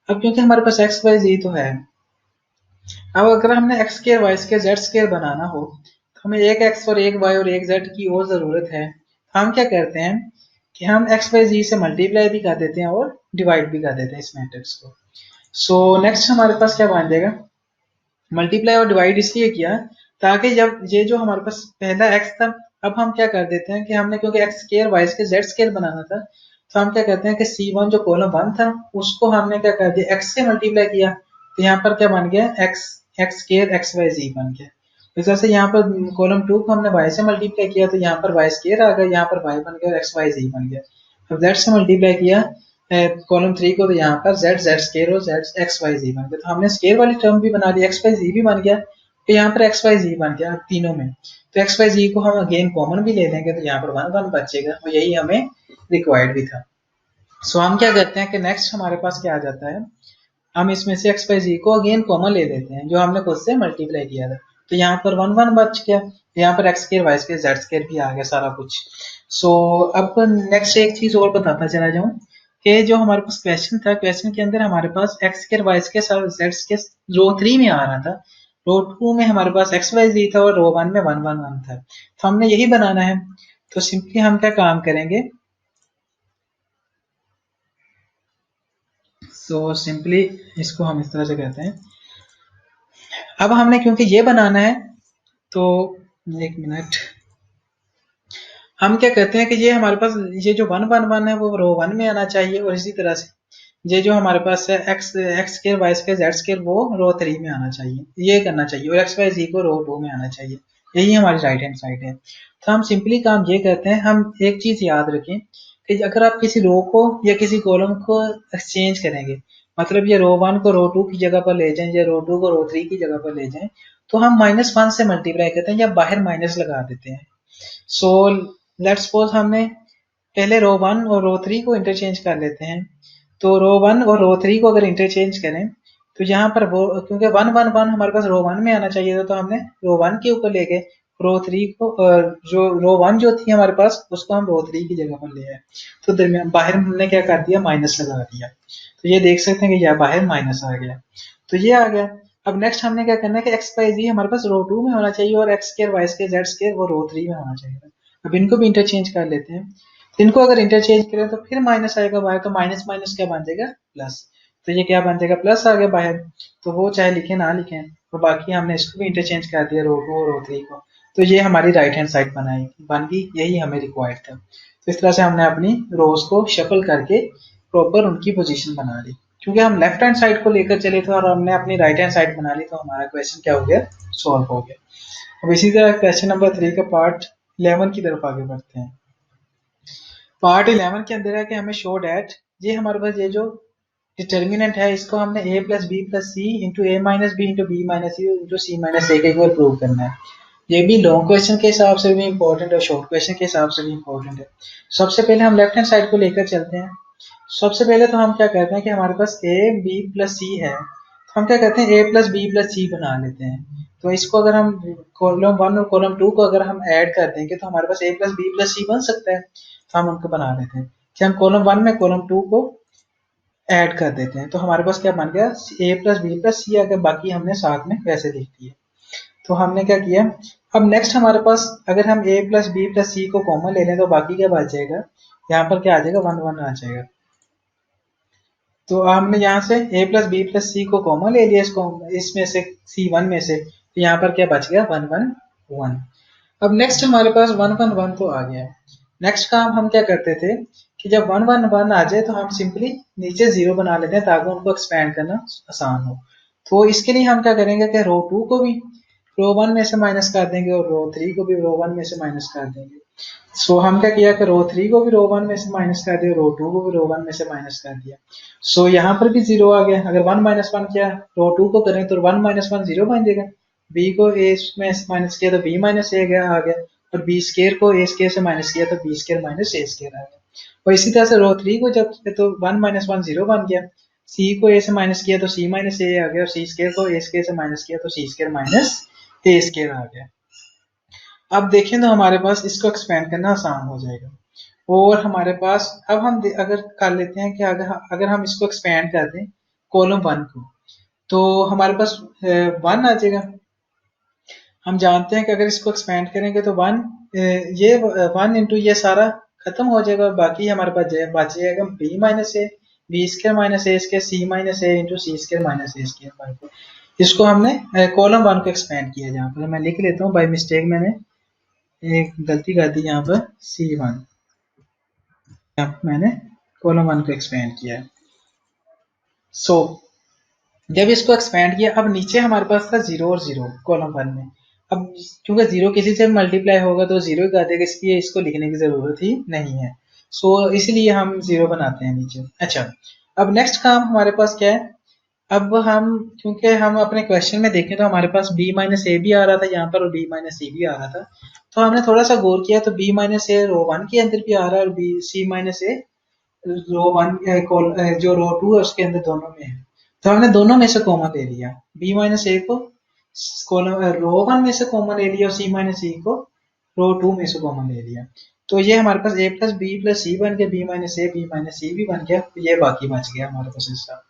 अब क्योंकि हमारे पास एक्स वाई जी तो है, अब अगर हमने x square Y square Z square बनाना हो तो हमें एक एक्स और एक वाई और एक जेड की और जरूरत है। हम क्या करते हैं कि हम एक्स वाई जी से मल्टीप्लाई भी कर देते हैं और डिवाइड भी कर देते हैं इस मैट्रिक्स को। सो नेक्स्ट हमारे पास क्या बन जाएगा, मल्टीप्लाई और डिवाइड इसलिए किया ताकि जब ये जो हमारे पास पहला एक्स था, अब हम क्या कर देते हैं कि हमने क्योंकि x square Y square Z square बनाना था, तो हम क्या करते हैं कि C1 जो कॉलम 1 था उसको हमने क्या कर दिया, एक्स से मल्टीप्लाई किया, तो यहाँ पर क्या बन गया, x x square x y z बन गया। इस तरह से यहाँ पर कॉलम 2 को हमने वाई से मल्टीप्लाई किया तो यहाँ पर वाई स्केयर आ गया, यहाँ पर वाई बन गया, एक्स वाई जी बन गया। अब जेड से मल्टीप्लाई किया कॉलम 3 को, तो यहाँ पर जेड जेड स्केयर और जेड एक्स वाई जी बन गया। तो हमने स्केयर वाली टर्म भी बना ली, एक्स वाई जी भी बन गया, तो यहाँ पर एक्स वाई जी बन गया तीनों में। तो एक्स वाई जी को हम अगेन कॉमन भी ले लेंगे, तो यहाँ पर 1 1 बचेगा, और यही हमें रिक्वायर्ड भी था। सो हम क्या करते हैं कि नेक्स्ट हमारे पास क्या आ जाता है, हम इसमें से एक्स वाई जी को अगेन कॉमन ले लेते हैं, जो हमने खुद से मल्टीप्लाई किया था। तो यहाँ पर 1 1 बच गया, यहाँ पर x square Y square Z square भी आ गया सारा कुछ। सो अब नेक्स्ट एक चीज और बताता चला जाऊं कि जो हमारे पास क्वेश्चन था, क्वेश्चन के अंदर हमारे पास एक्स स्केयर वाई स्केयर और जेड स्केयर रो 3 में आ रहा था, रो 2 में हमारे पास एक्स वाई जी था, और रो 1 में 1 1 1 था। तो हमने यही बनाना है। तो सिंपली हम क्या काम करेंगे, सो सिंपली इसको हम इस तरह से कहते हैं। अब हमने क्योंकि ये बनाना है, तो एक मिनट, हम क्या कहते हैं कि ये हमारे पास ये जो 1 1 1 है वो रो 1 में आना चाहिए, और इसी तरह से ये जो हमारे पास है X x square Y square Z square वो रो 3 में आना चाहिए, ये करना चाहिए, और एक्स वाई जी को रो 2 में आना चाहिए। यही हमारी राइट हैंड साइड है। तो हम सिंपली काम ये करते हैं, हम एक चीज याद रखें कि अगर आप किसी रो को या किसी कॉलम को एक्सचेंज करेंगे, मतलब ये रो 1 को रो 2 की जगह पर ले जाएं या रो 2 को रो 3 की जगह पर ले जाएं, तो हम -1 से मल्टीप्लाई करते हैं या बाहर माइनस लगा देते हैं। सो लेट्स सपोज हमने पहले रो 1 और रो 3 को इंटरचेंज कर लेते हैं। तो रो 1 और रो 3 को अगर इंटरचेंज करें तो यहाँ पर वो, क्योंकि 1 1 1 हमारे पास रो 1 में आना चाहिए था, तो हमने रो 1 के ऊपर ले गए, रो 3 को जो रो 1 जो थी हमारे पास उसको हम रो 3 की जगह पर ले आए, तो दरमियान बाहर हमने क्या कर दिया, माइनस लगा दिया। तो ये देख सकते हैं कि यह बाहर माइनस आ गया, तो ये आ गया। अब नेक्स्ट हमने क्या करना है कि एक्स वाई जी हमारे पास रो 2 में होना चाहिए, और X square Y square Z square वो रो 3 में होना चाहिए। अब इनको भी इंटरचेंज कर लेते हैं। तो इनको अगर इंटरचेंज करें तो फिर माइनस आएगा बाहर, तो माइनस माइनस क्या बन जाएगा, प्लस। तो ये क्या बन जाएगा, प्लस आ गया बाहर। तो वो चाहे लिखे ना लिखे, तो बाकी हमने इसको भी इंटरचेंज कर दिया रो 2 और रो 3 को। तो ये हमारी राइट हैंड साइड बन गई, यही हमें रिक्वायर्ड था। तो इस तरह से हमने अपनी रोज को शफल करके प्रॉपर उनकी पोजीशन बना ली, क्योंकि हम लेफ्ट हैंड साइड को लेकर चले थे और हमने अपनी राइट हैंड साइड बना ली, तो हमारा क्वेश्चन क्या हो गया, सॉल्व हो गया। अब इसी तरह क्वेश्चन नंबर 3 का पार्ट 11 की तरफ आगे बढ़ते हैं। पार्ट 11 के अंदर है कि हमें शो डैट, ये हमारे पास ये जो डिटर्मिनेंट है इसको हमने a plus b plus c into a minus b into b minus c into c minus a के इक्वल प्रूव करना है। ये भी लॉन्ग क्वेश्चन के हिसाब से भी इंपॉर्टेंट है, शॉर्ट क्वेश्चन के हिसाब से भी इंपॉर्टेंट है। सबसे पहले हम लेफ्ट हैंड साइड को लेकर चलते हैं। सबसे पहले तो हम क्या करते हैं कि हमारे पास a b प्लस सी है, तो हम क्या करते हैं a प्लस बी प्लस सी बना लेते हैं। तो इसको अगर हम कॉलम 1 और कॉलम 2 को अगर हम ऐड कर देंगे तो हमारे पास a plus b plus c बन सकता है, तो हम उनको बना लेते हैं कि हम कॉलम 1 में कॉलम 2 को ऐड कर देते हैं। तो हमारे पास क्या बन गया, a प्लस बी प्लस सी आ गया, बाकी हमने साथ में वैसे लिख दिए। तो हमने क्या किया, अब नेक्स्ट हमारे पास अगर हम a प्लस बी प्लस सी को कॉमन ले लें तो बाकी क्या बच जाएगा, यहाँ पर क्या आ जाएगा, 1 1 आ जाएगा। तो हमने यहाँ से a प्लस बी प्लस सी को कॉमन ले लिया, इसको इसमें से c1 में से, तो यहाँ पर क्या बच गया, 1 1 1। अब नेक्स्ट हमारे पास 1 1 1 तो आ गया। नेक्स्ट काम हम क्या करते थे कि जब 1 1 1 आ जाए तो हम सिंपली नीचे 0 बना लेते हैं ताकि उनको एक्सपेंड करना आसान हो। तो इसके लिए हम क्या करेंगे कि रो 2 को भी रो 1 में से माइनस कर देंगे और रो 3 को भी रो 1 में से माइनस कर देंगे। सो हम क्या किया कि रो 3 को भी रो 1 में से माइनस कर दिया, रो 2 को भी रो 1 में से माइनस कर दिया। सो यहाँ पर भी 0 आ गया। अगर 1 माइनस 1 किया रो 2 को करें तो 1 माइनस 1 0 बन जाएगा। बी को ए में माइनस किया तो बी माइनस ए आ गया, और बी स्केयर को ए स्केयर से माइनस किया तो B square minus A square आ गया। और इसी तरह से रो 3 को जब किया तो 1 माइनस 1 0 बन गया, सी को ए से माइनस किया तो सी माइनस ए आ गया, और सी स्केयर को ए स्केयर से माइनस किया तो सी स्केयर माइनस ए स्केयर आ गया। अब देखें तो हमारे पास इसको एक्सपेंड करना आसान हो जाएगा। और हमारे पास अब हम अगर कर लेते हैं कि अगर हम इसको एक्सपेंड कर दें कॉलम 1 को, तो हमारे पास 1 आ जाएगा। हम जानते हैं कि अगर इसको एक्सपेंड करेंगे तो 1 ये 1 इंटू ये सारा खत्म हो जाएगा, और बाकी हमारे पास बच जाएगा B minus A B square minus A square C minus A into C square minus A square. इसको हमने कॉलम 1 को एक्सपेंड किया। जहाँ पर मैं लिख लेता हूँ, बाई मिस्टेक मैंने एक गलती कर दी, यहाँ पर C1 मैंने कॉलम 1 को एक्सपेंड किया है। सो जब इसको एक्सपेंड किया, अब नीचे हमारे पास था 0 और 0 कॉलम 1 में। अब क्योंकि 0 किसी से मल्टीप्लाई होगा तो 0 कर देगा, इसलिए इसको लिखने की जरूरत ही नहीं है। सो इसलिए हम 0 बनाते हैं नीचे। अच्छा, अब नेक्स्ट काम हमारे पास क्या है, अब हम क्योंकि हम अपने क्वेश्चन में देखें तो हमारे पास b माइनस ए भी आ रहा था यहाँ पर, और b माइनस सी भी आ रहा था। तो हमने थोड़ा सा गौर किया तो b माइनस ए रो 1 के अंदर भी आ रहा है, और c माइनस ए रो 1 जो रो 2 है उसके अंदर दोनों में है। तो हमने दोनों में से कॉमन ले लिया, b माइनस ए को कॉलम रो 1 में से कॉमन ले लिया, और c माइनस सी को रो 2 में से कॉमन ले लिया। तो ये हमारे पास a plus b plus c बन गया, b माइनस ए बी माइनस सी भी बन गया, तो ये बाकी बच गया हमारे पास इसका।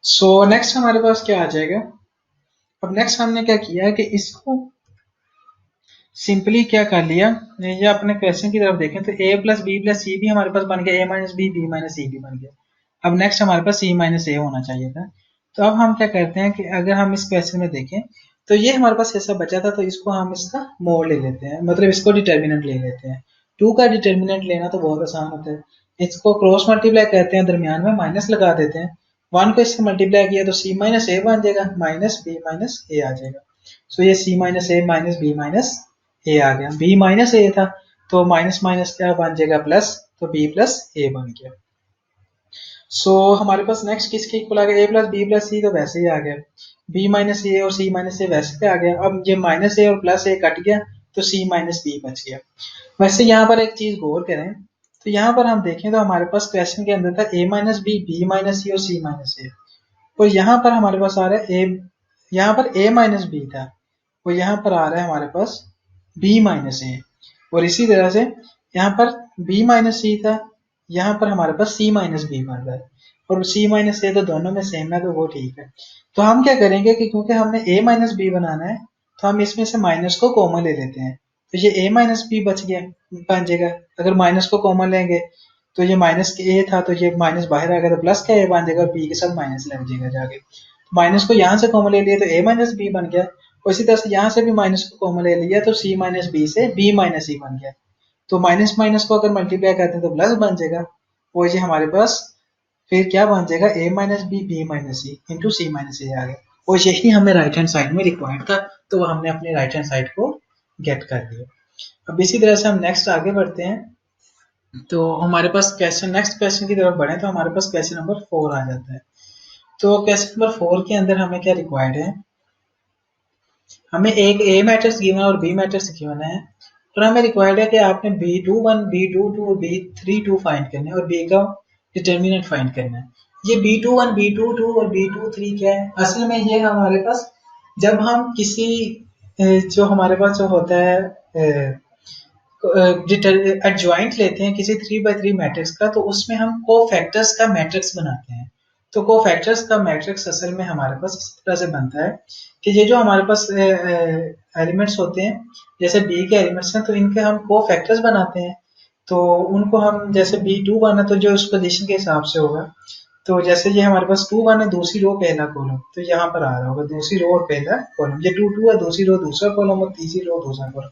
सो नेक्स्ट हमारे पास क्या आ जाएगा, अब नेक्स्ट हमने क्या किया है कि इसको सिंपली क्या कर लिया, ये अपने क्वेश्चन की तरफ देखें तो a प्लस बी प्लस सी भी हमारे पास बन गया, a minus B minus c भी बन गया। अब नेक्स्ट हमारे पास c माइनस ए होना चाहिए था। तो अब हम क्या करते हैं कि अगर हम इस क्वेश्चन में देखें तो ये हमारे पास ऐसा बचा था, तो इसको हम इसका मोड ले लेते हैं, मतलब इसको डिटर्मिनेंट ले लेते हैं। 2 का डिटर्मिनेंट लेना तो बहुत आसान होता है, इसको क्रॉस मल्टीप्लाई कहते हैं, दरमियान में माइनस लगा देते हैं। 1 को इससे मल्टीप्लाई किया तो c माइनस ए बन जाएगा, माइनस b माइनस ए आ जाएगा। सो ये c minus A minus b minus a आ गया। b माइनस ए था तो माइनस माइनस क्या बन जाएगा प्लस, तो b प्लस ए बन गया। सो हमारे पास नेक्स्ट किसके इक्वल आ गया, a प्लस बी प्लस सी, तो वैसे ही आ गया। b माइनस ए और c माइनस ए वैसे पे आ गया। अब ये माइनस ए और प्लस ए कट गया तो c माइनस बी बच गया। वैसे यहाँ पर एक चीज गौर करें, तो यहाँ पर हम देखें तो हमारे पास क्वेश्चन के अंदर था a minus b, b minus c और c माइनस ए, और यहाँ पर हमारे पास आ रहा है a, यहाँ पर a माइनस बी था और यहाँ पर आ रहा है हमारे पास b माइनस ए, और इसी तरह से यहाँ पर b माइनस सी था, यहाँ पर हमारे पास c माइनस बी बन रहा है, और c माइनस ए तो दोनों में सेम है, तो वो ठीक है। तो हम क्या करेंगे कि क्योंकि हमने a माइनस बी बनाना है, तो हम इसमें से माइनस को कॉमन ले लेते हैं, तो ये a माइनस बी बच गया, बन जाएगा। अगर माइनस को कॉमन लेंगे तो ये माइनस ए था, तो ये माइनस बाहर आ गया तो प्लस का ए बन जाएगा, और बी के साथ माइनस लग जाएगा जाके। माइनस को यहाँ से कॉमन ले लिया तो a माइनस बी बन गया, और इसी तरह से यहाँ से भी माइनस को कॉमन ले लिया तो c माइनस बी से b माइनस सी बन गया। तो माइनस माइनस को अगर मल्टीप्लाई करते हैं तो प्लस बन जाएगा, और ये हमारे पास फिर क्या बन जाएगा, a minus b b minus c into c minus a आ गया, और यही हमें राइट हैंड साइड में रिक्वायर्ड था, तो वो हमने अपने राइट हैंड साइड को गेट कर दिया। अब इसी तरह से हम नेक्स्ट आगे बढ़ते हैं, तो हमारे पास क्वेश्चन, नेक्स्ट क्वेश्चन की तरफ बढ़े तो हमारे पास क्वेश्चन नंबर 4 आ जाता है। तो क्वेश्चन नंबर 4 के अंदर हमें क्या रिक्वायर्ड है, हमें एक a मैट्रिक्स गिवन और b मैट्रिक्स गिवन है, और हमें रिक्वायर्ड है कि आपने b21, b22 और b32 फाइंड करने और b का डिटर्मिनेंट फाइंड करना है। ये b21, b22 और b23 क्या है, असल में ये हमारे पास जब हम किसी जो हमारे पास जो होता है एडजॉइंट लेते हैं किसी 3x3 मैट्रिक्स का, तो उसमें हम कोफैक्टर्स का मैट्रिक्स बनाते हैं। तो कोफैक्टर्स का मैट्रिक्स असल में हमारे पास इस तरह से बनता है कि ये जो हमारे पास एलिमेंट्स होते हैं, जैसे b के एलिमेंट्स हैं, तो इनके हम कोफैक्टर्स बनाते हैं। तो उनको हम जैसे b21 है तो जो उस पोजीशन के हिसाब से होगा, तो जैसे ये हमारे पास 2-1 है, दूसरी रो पहला कॉलम, तो यहाँ पर आ रहा होगा दूसरी रो और पहला कॉलम। ये 2-2 है, दूसरी रो दूसरा कॉलम और तीसरी रो दूसरा कॉलम,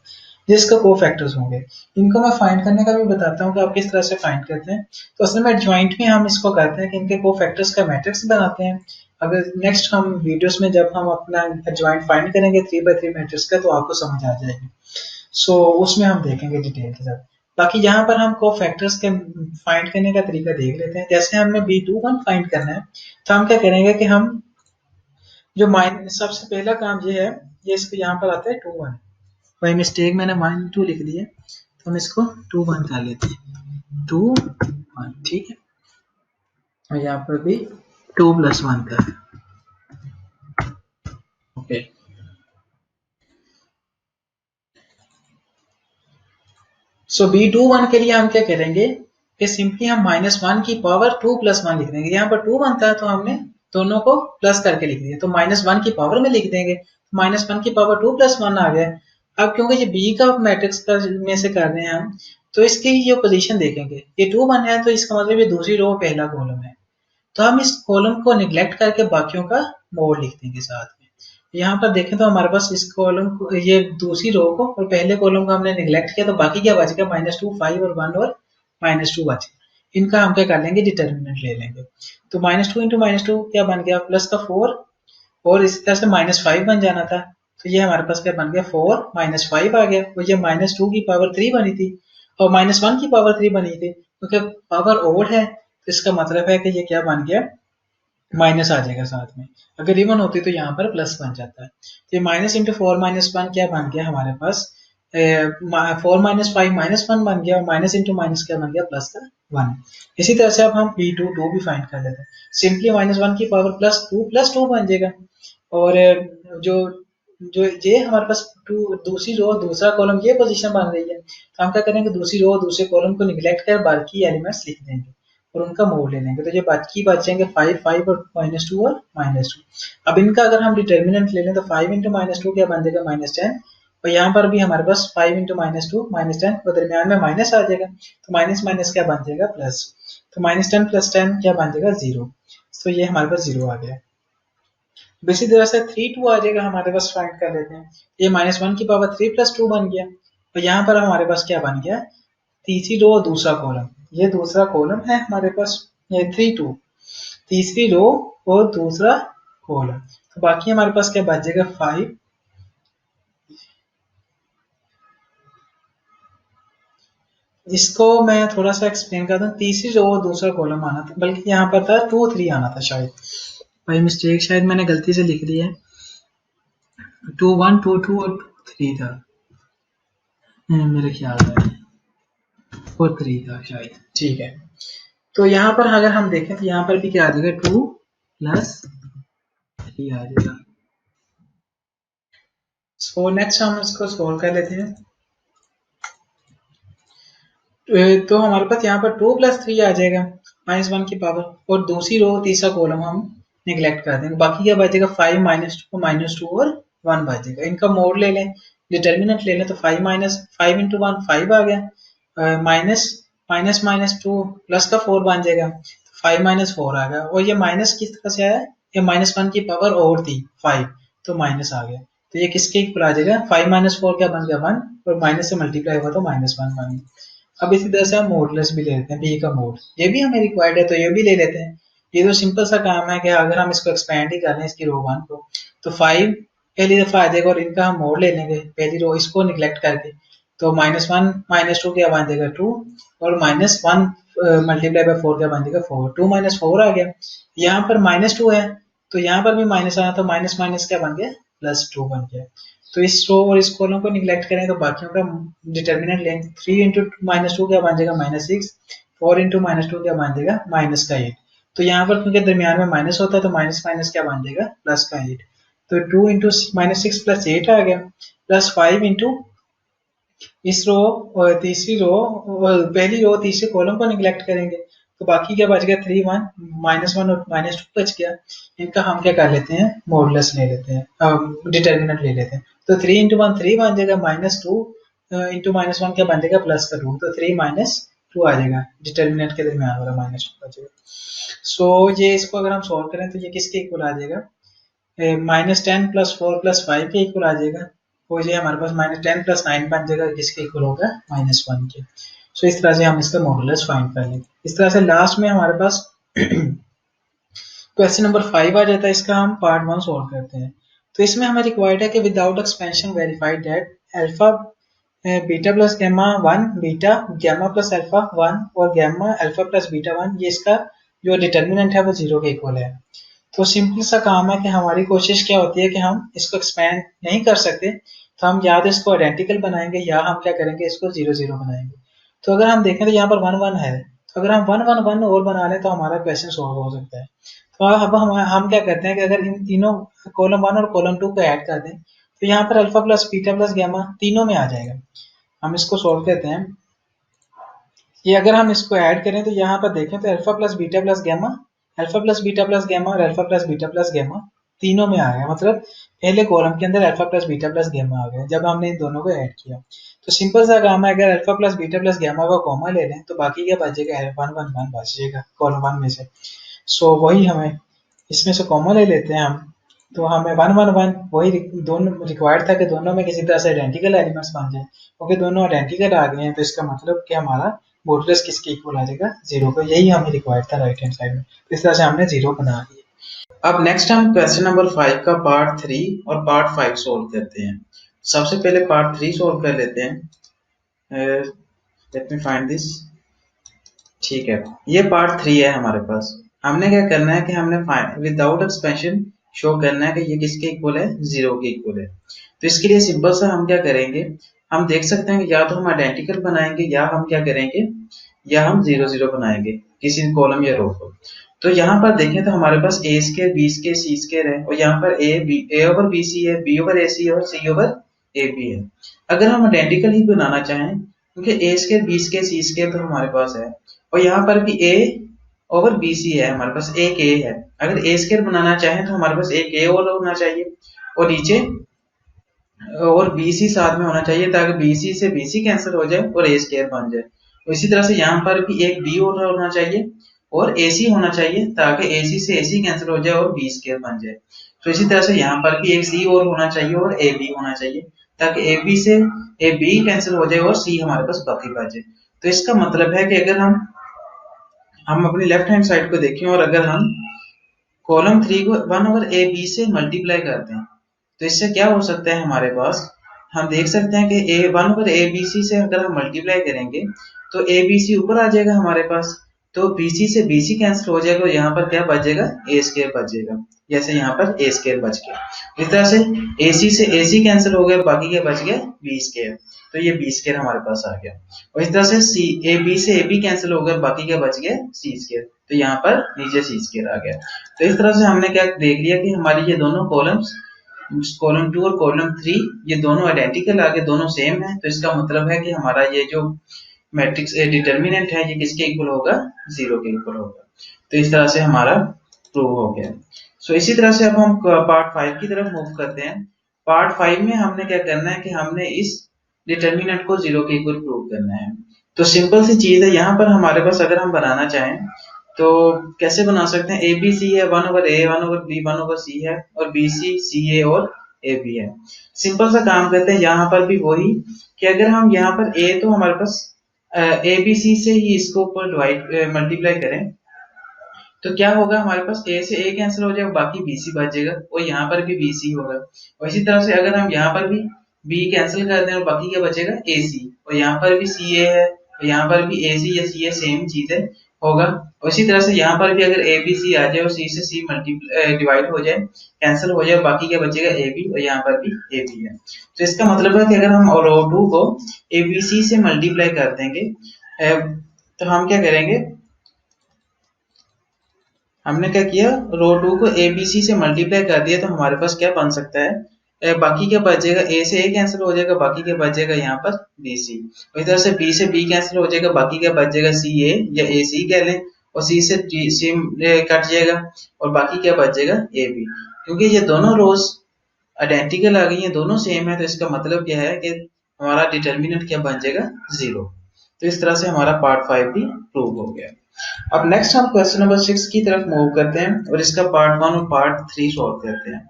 जिसका कोफैक्टर्स होंगे। इनको मैं फाइंड करने का भी बताता हूँ कि आप किस तरह से फाइंड करते हैं। तो असल में ज्वाइंट में हम इसको करते हैं कि इनके कोफैक्टर्स का मैट्रिक्स बनाते हैं। अगर नेक्स्ट हम वीडियोस में जब हम अपना ज्वाइंट फाइंड करेंगे 3x3 मैट्रिक्स का, तो आपको समझ आ जाएगी। सो उसमें हम देखेंगे डिटेल के साथ। बाकी यहाँ पर हम कोफैक्टर्स के फाइंड करने का तरीका देख लेते हैं। जैसे हमने b21 फाइंड करना है, तो हम क्या करेंगे कि हम जो सबसे पहला काम ये है, ये इसको यहाँ पर आता है 2-1, बाई मिस्टेक मैंने 1-2 लिख दिया, तो हम इसको 2-1 कर लेते हैं, 2-1, ठीक है। और यहाँ पर भी 2 + 1 का, ओके। सो b21 के लिए हम क्या करेंगे कि सिंपली हम -1 की पावर 2 + 1 लिख देंगे। यहाँ पर 2 बनता है तो हमने दोनों को प्लस करके लिख दिया, तो -1 की पावर में लिख देंगे, -1 की पावर 2 + 1 आ गया। अब क्योंकि ये b का मैट्रिक्स का में से कर रहे हैं हम, तो इसकी ये पोजीशन देखेंगे, ये 2 बन है तो इसका मतलब ये दूसरी रो पहला कॉलम है, तो हम इस कॉलम को निगलेक्ट करके बाकियों का मोड लिख देंगे साथ में। यहाँ पर देखें तो हमारे पास इस कॉलम को, ये दूसरी रो को और पहले कॉलम को हमने निगलेक्ट किया, तो बाकी क्या बच गया, -2, 5 और 1 और -2 बच गया। इनका हम क्या कर लेंगे, डिटर्मिनेंट ले लेंगे। तो -2 × -2 क्या बन गया, प्लस का 4, और इसी तरह से -5 बन जाना था, तो ये हमारे पास क्या बन गया, 4 - 5 आ गया। और ये -2 की पावर 3 बनी थी और -1 की पावर 3 बनी थी, क्योंकि पावर ओड है, तो इसका मतलब है कि ये क्या बन गया, माइनस आ जाएगा साथ में। अगर इवन होती तो यहाँ पर प्लस बन जाता है। तो ये -4 - 1 क्या बन गया हमारे पास, 4 - 5 -1 बन गया, और माइनस इंटू माइनस क्या बन गया, प्लस का 1। इसी तरह से अब हम b22 भी फाइंड कर लेते हैं। सिंपली -1 की पावर +2 बन जाएगा, और जो जो ये हमारे पास दूसरी रो दूसरा कॉलम ये पोजीशन बन रही है, तो हम क्या करेंगे, दूसरी रो दूसरे कॉलम को निगलेक्ट कर बाकी एलिमेंट्स लिख देंगे और उनका मोड ले लेंगे। तो ये बाकी बचेंगे 5, 5 और -2 और -2। अब इनका अगर हम डिटर्मिनेंट ले लें तो 5 × -2 क्या बन जाएगा, -10, और यहाँ पर भी हमारे पास 5 × -2 -10, और दरमियान में माइनस आ जाएगा, तो माइनस माइनस क्या बन जाएगा, प्लस। तो -10 + 10 क्या बन जाएगा, 0। तो ये हमारे पास 0 आ गया। इसी तरह से 3 2 आ जाएगा हमारे पास, फाइंड कर लेते हैं। ये -1 की पावर 3 + 2 बन गया, और यहाँ पर हमारे पास क्या बन गया, तीसरी रो और दूसरा कॉलम। ये दूसरा कॉलम है हमारे पास, ये 3 2, तीसरी रो और दूसरा कॉलम। तो बाकी हमारे पास क्या बच जाएगा, 5। इसको मैं थोड़ा सा एक्सप्लेन कर दूं, तीसरी रो और दूसरा कॉलम आना था, बल्कि यहाँ पर था 2 3 आना था शायद, भाई मिस्टेक शायद मैंने गलती से लिख दिया है। 2 1 2 2 और 2 3 था, मेरे ख्याल में 4 3 था शायद, ठीक है। तो यहाँ पर अगर हम देखें तो यहाँ पर भी क्या आ जाएगा, 2 + 3 आ जाएगा। सो नेक्स्ट हम इसको सोल्व कर लेते हैं। तो हमारे पास यहाँ पर 2 + 3 आ जाएगा, -1 की पावर, और दूसरी रो तीसरा कॉलम हम निगलेक्ट कर देंगे। बाकी क्या बचेगा, 5 -2 -2 और 1 बचेगा। इनका मोड ले लें, डिटर्मिनेंट ले लें, तो 5 5 × 1 5 आ गया, माइनस माइनस -2 प्लस का 4 बन जाएगा, 5 - 4 आ गया। और ये माइनस किस तरह से आया, ये -1 की पावर और थी 5, तो माइनस आ गया। तो ये किसके इक्वल आ जाएगा, 5 - 4 क्या बन गया, 1, और माइनस से मल्टीप्लाई हुआ तो -1 बन गया। अब इसी तरह से हम मोडलेस भी ले लेते हैं, बी का मोड, ये भी हमें रिक्वायर्ड है तो ये भी ले लेते हैं। ये तो सिंपल सा काम है कि अगर हम इसको एक्सपेंड ही कर लें इसकी रो 1 को, तो 5 पहली दफा आ जाएगा, और इनका हम मोड ले लेंगे पहली रो इसको निगलेक्ट करके, तो -1 -2 क्या बन जाएगा, 2, और -1 मल्टीप्लाई बाय 4 क्या बन जाएगा, 4, 2 - 4 आ गया। यहाँ पर -2 है, तो यहाँ पर भी माइनस आना, तो माइनस माइनस क्या बन गया, +2 बन गया। तो इस रो और इस कॉलम को निगलेक्ट करें तो बाकियों का डिटर्मिनेंट लें, 3 × -2 क्या बन जाएगा, -6, 4 × -2 क्या बन जाएगा, -8। तो यहाँ पर क्योंकि दरमियान में माइनस होता है तो माइनस माइनस क्या बन जाएगा, +8। तो 2 × -6 + 8 आ गया, +5 × इस रो और तीसरी रो, पहली रो तीसरे कॉलम को निगलेक्ट करेंगे, तो बाकी क्या बच गया, 3 1 -1 और -2 बच गया। इनका हम क्या कर लेते हैं, मॉडुलस ले लेते हैं, डिटर्मिनेंट ले लेते हैं। तो 3 × 1 3 बन जाएगा, -2 × -1 क्या बन जाएगा, +2, तो 3 - 2 आ जाएगा, डिटर्मिनेंट के दरमियान वाला -2 आ जाएगा। सो ये इसको अगर हम सॉल्व करें तो ये किसके इक्वल आ जाएगा, -10 + 4 + 5 के इक्वल आ जाएगा। हो जाए हमारे पास -10 + 9 बन जाएगा, किसके इक्वल होगा, -1 के। सो इस तरह से हम इसका मॉडुलस फाइंड कर लेंगे। इस तरह से लास्ट में हमारे पास क्वेश्चन नंबर 5 आ जाता है, इसका हम पार्ट 1 सॉल्व करते हैं। तो इसमें हमें रिक्वायर्ड है कि without expansion verified that alpha beta plus gamma 1 beta gamma plus alpha 1 और गैमा अल्फा प्लस बीटा 1, ये इसका जो डिटर्मिनेंट है वो 0 के इक्वल है। तो सिंपल सा काम है कि हमारी कोशिश क्या होती है कि हम इसको एक्सपेंड नहीं कर सकते, तो हम या तो इसको आइडेंटिकल बनाएंगे या हम क्या करेंगे, इसको 0 0 बनाएंगे। तो अगर हम देखें तो यहाँ पर 1 1 है, तो अगर हम 1 1 1 और बना लें तो हमारा क्वेश्चन सॉल्व हो सकता है। तो अब हम क्या करते हैं कि अगर इन तीनों कॉलम 1 और कॉलम 2 को ऐड कर दें, तो यहाँ पर alpha plus beta plus gamma तीनों में आ जाएगा। हम इसको सॉल्व करते हैं, ये अगर हम इसको ऐड करें तो यहाँ पर देखें तो alpha plus beta plus gamma, alpha plus beta plus gamma और alpha plus beta plus gamma तीनों में आ गया, मतलब पहले कॉलम के अंदर alpha plus beta plus gamma आ गया जब हमने इन दोनों को ऐड किया। तो सिंपल सा काम है, अगर alpha plus beta plus gamma का कॉमा ले लें तो बाकी क्या बचेगा, 1 1 1 बच जाएगा कॉलम 1 में से। सो वही हमें इसमें से कॉमा ले लेते हैं हम, तो हमें 1 1 1 वही दोनों रिक्वायर्ड था कि दोनों में किसी तरह से आइडेंटिकल एलिमेंट्स बन जाए, क्योंकि दोनों आइडेंटिकल आ गए हैं तो इसका मतलब कि हमारा मॉडुलस किसके इक्वल आ जाएगा, 0 का। यही हमें रिक्वायर्ड था राइट हैंड साइड में, इस तरह से हमने 0 बना दिया। अब नेक्स्ट हम क्वेश्चन नंबर 5 का पार्ट 3 और पार्ट 5 सोल्व करते हैं। सबसे पहले पार्ट 3 सोल्व कर लेते हैं, लेट मी फाइंड दिस। ठीक है, ये पार्ट 3 है हमारे पास। हमने क्या करना है कि हमने विदाउट एक्सपेंशन शो करना है कि ये किसके इक्वल है, 0 के इक्वल है। तो इसके लिए सिंपल सा हम क्या करेंगे, हम देख सकते हैं कि या तो हम आइडेंटिकल बनाएंगे या हम क्या करेंगे, या हम 0 0 बनाएंगे किसी कॉलम या रो को। तो यहाँ पर देखें तो हमारे पास a square b square c square है, और यहाँ पर a ओवर b c है, b ओवर ac है और c ओवर ab है। अगर हम आइडेंटिकल ही बनाना चाहें, क्योंकि a square b square c square तो हमारे पास है, और यहाँ पर भी a ओवर बी सी है, हमारे पास एक a है। अगर a स्क्वायर बनाना चाहें तो हमारे पास एक a और होना चाहिए, और नीचे और बी सी साथ में होना चाहिए, ताकि बी सी से बी सी कैंसिल हो जाए और a स्क्वायर बन जाए। तो इसी तरह से यहाँ पर भी एक b और होना चाहिए और ac होना चाहिए, ताकि ac से ac कैंसिल हो जाए और b स्क्वायर बन जाए। तो इसी तरह से यहाँ पर भी एक सी और होना चाहिए और ए बी होना चाहिए, ताकि ए बी से ए बी कैंसिल हो जाए और सी हमारे पास बाकी बचे। तो इसका मतलब है कि अगर हम अपनी लेफ्ट हैंड साइड को देखें और अगर हम कॉलम 3 को 1/ab से मल्टीप्लाई करते हैं, तो इससे क्या हो सकता है हमारे पास, हम देख सकते हैं कि a 1/abc से अगर हम मल्टीप्लाई करेंगे तो abc ऊपर आ जाएगा हमारे पास, तो bc से bc कैंसिल हो जाएगा और यहाँ पर क्या बचेगा, a स्क्वायर बचेगा, जैसे यहाँ पर a स्क्वायर बच गया। इस तरह से ac से ac कैंसिल हो गया, बाकी क्या बच गया, b स्क्वायर, तो ये b स्क्वायर हमारे पास आ गया। और इस तरह से ab से ab कैंसिल हो गया, बाकी क्या बच गया, c स्क्वायर, तो यहाँ पर नीचे c स्क्वायर आ गया। तो इस तरह से हमने क्या देख लिया कि हमारी ये दोनों कॉलम्स, कॉलम 2 और कॉलम 3, ये दोनों आइडेंटिकल आगे, दोनों सेम है, तो इसका मतलब है कि हमारा ये जो मैट्रिक्स ए डिटर्मिनेंट है ये किसके इक्वल होगा, 0 के इक्वल होगा। तो इस तरह से हमारा प्रूव हो गया। सो इसी तरह से अब हम पार्ट 5 की तरफ मूव करते हैं। पार्ट 5 में हमने क्या करना है कि हमने इस डिटर्मिनेंट को 0 के इक्वल प्रूव करना है। तो सिंपल सी चीज है, यहाँ पर हमारे पास अगर हम बनाना चाहें तो कैसे बना सकते हैं, ए बी सी है, 1/a 1/b 1/c है, और बी सी सी ए और ए बी है। सिंपल सा काम करते हैं, यहाँ पर भी वही कि अगर हम यहाँ पर a तो हमारे पास ए बी सी से ही इसको ऊपर डिवाइड मल्टीप्लाई करें तो क्या होगा, हमारे पास a से a कैंसिल हो जाएगा, बाकी bc बचेगा, और यहाँ पर भी bc होगा। और इसी तरह से अगर हम यहाँ पर भी b कैंसिल कर दें और बाकी क्या बचेगा, ac, और यहाँ पर भी ca है, और यहाँ पर भी ac या ca सेम चीज है होगा। और इसी तरह से यहाँ पर भी अगर a b c आ जाए और c से c मल्टीप्लाई डिवाइड हो जाए, कैंसिल हो जाए, बाकी क्या बचेगा, ab, और यहाँ पर भी ab है। तो इसका मतलब है कि अगर हम रो 2 को abc से मल्टीप्लाई कर देंगे, तो हम क्या करेंगे, हमने क्या किया, रो 2 को abc से मल्टीप्लाई कर दिया, तो हमारे पास क्या बन सकता है, बाकी क्या बचेगा, a से a कैंसिल हो जाएगा, बाकी क्या बचेगा यहाँ पर bc, और इधर से b से b कैंसिल हो जाएगा, बाकी क्या बचेगा, ca या ac कह लें, और c से c कट जाएगा और बाकी क्या बचेगा, ab। क्योंकि ये दोनों रोज आइडेंटिकल आ गई हैं, दोनों सेम है, तो इसका मतलब क्या है कि हमारा डिटर्मिनेंट क्या बन जाएगा, 0। तो इस तरह से हमारा पार्ट 5 भी प्रूव हो गया। अब नेक्स्ट हम क्वेश्चन नंबर 6 की तरफ मूव करते हैं और इसका पार्ट 1 और पार्ट 3 सॉल्व करते हैं।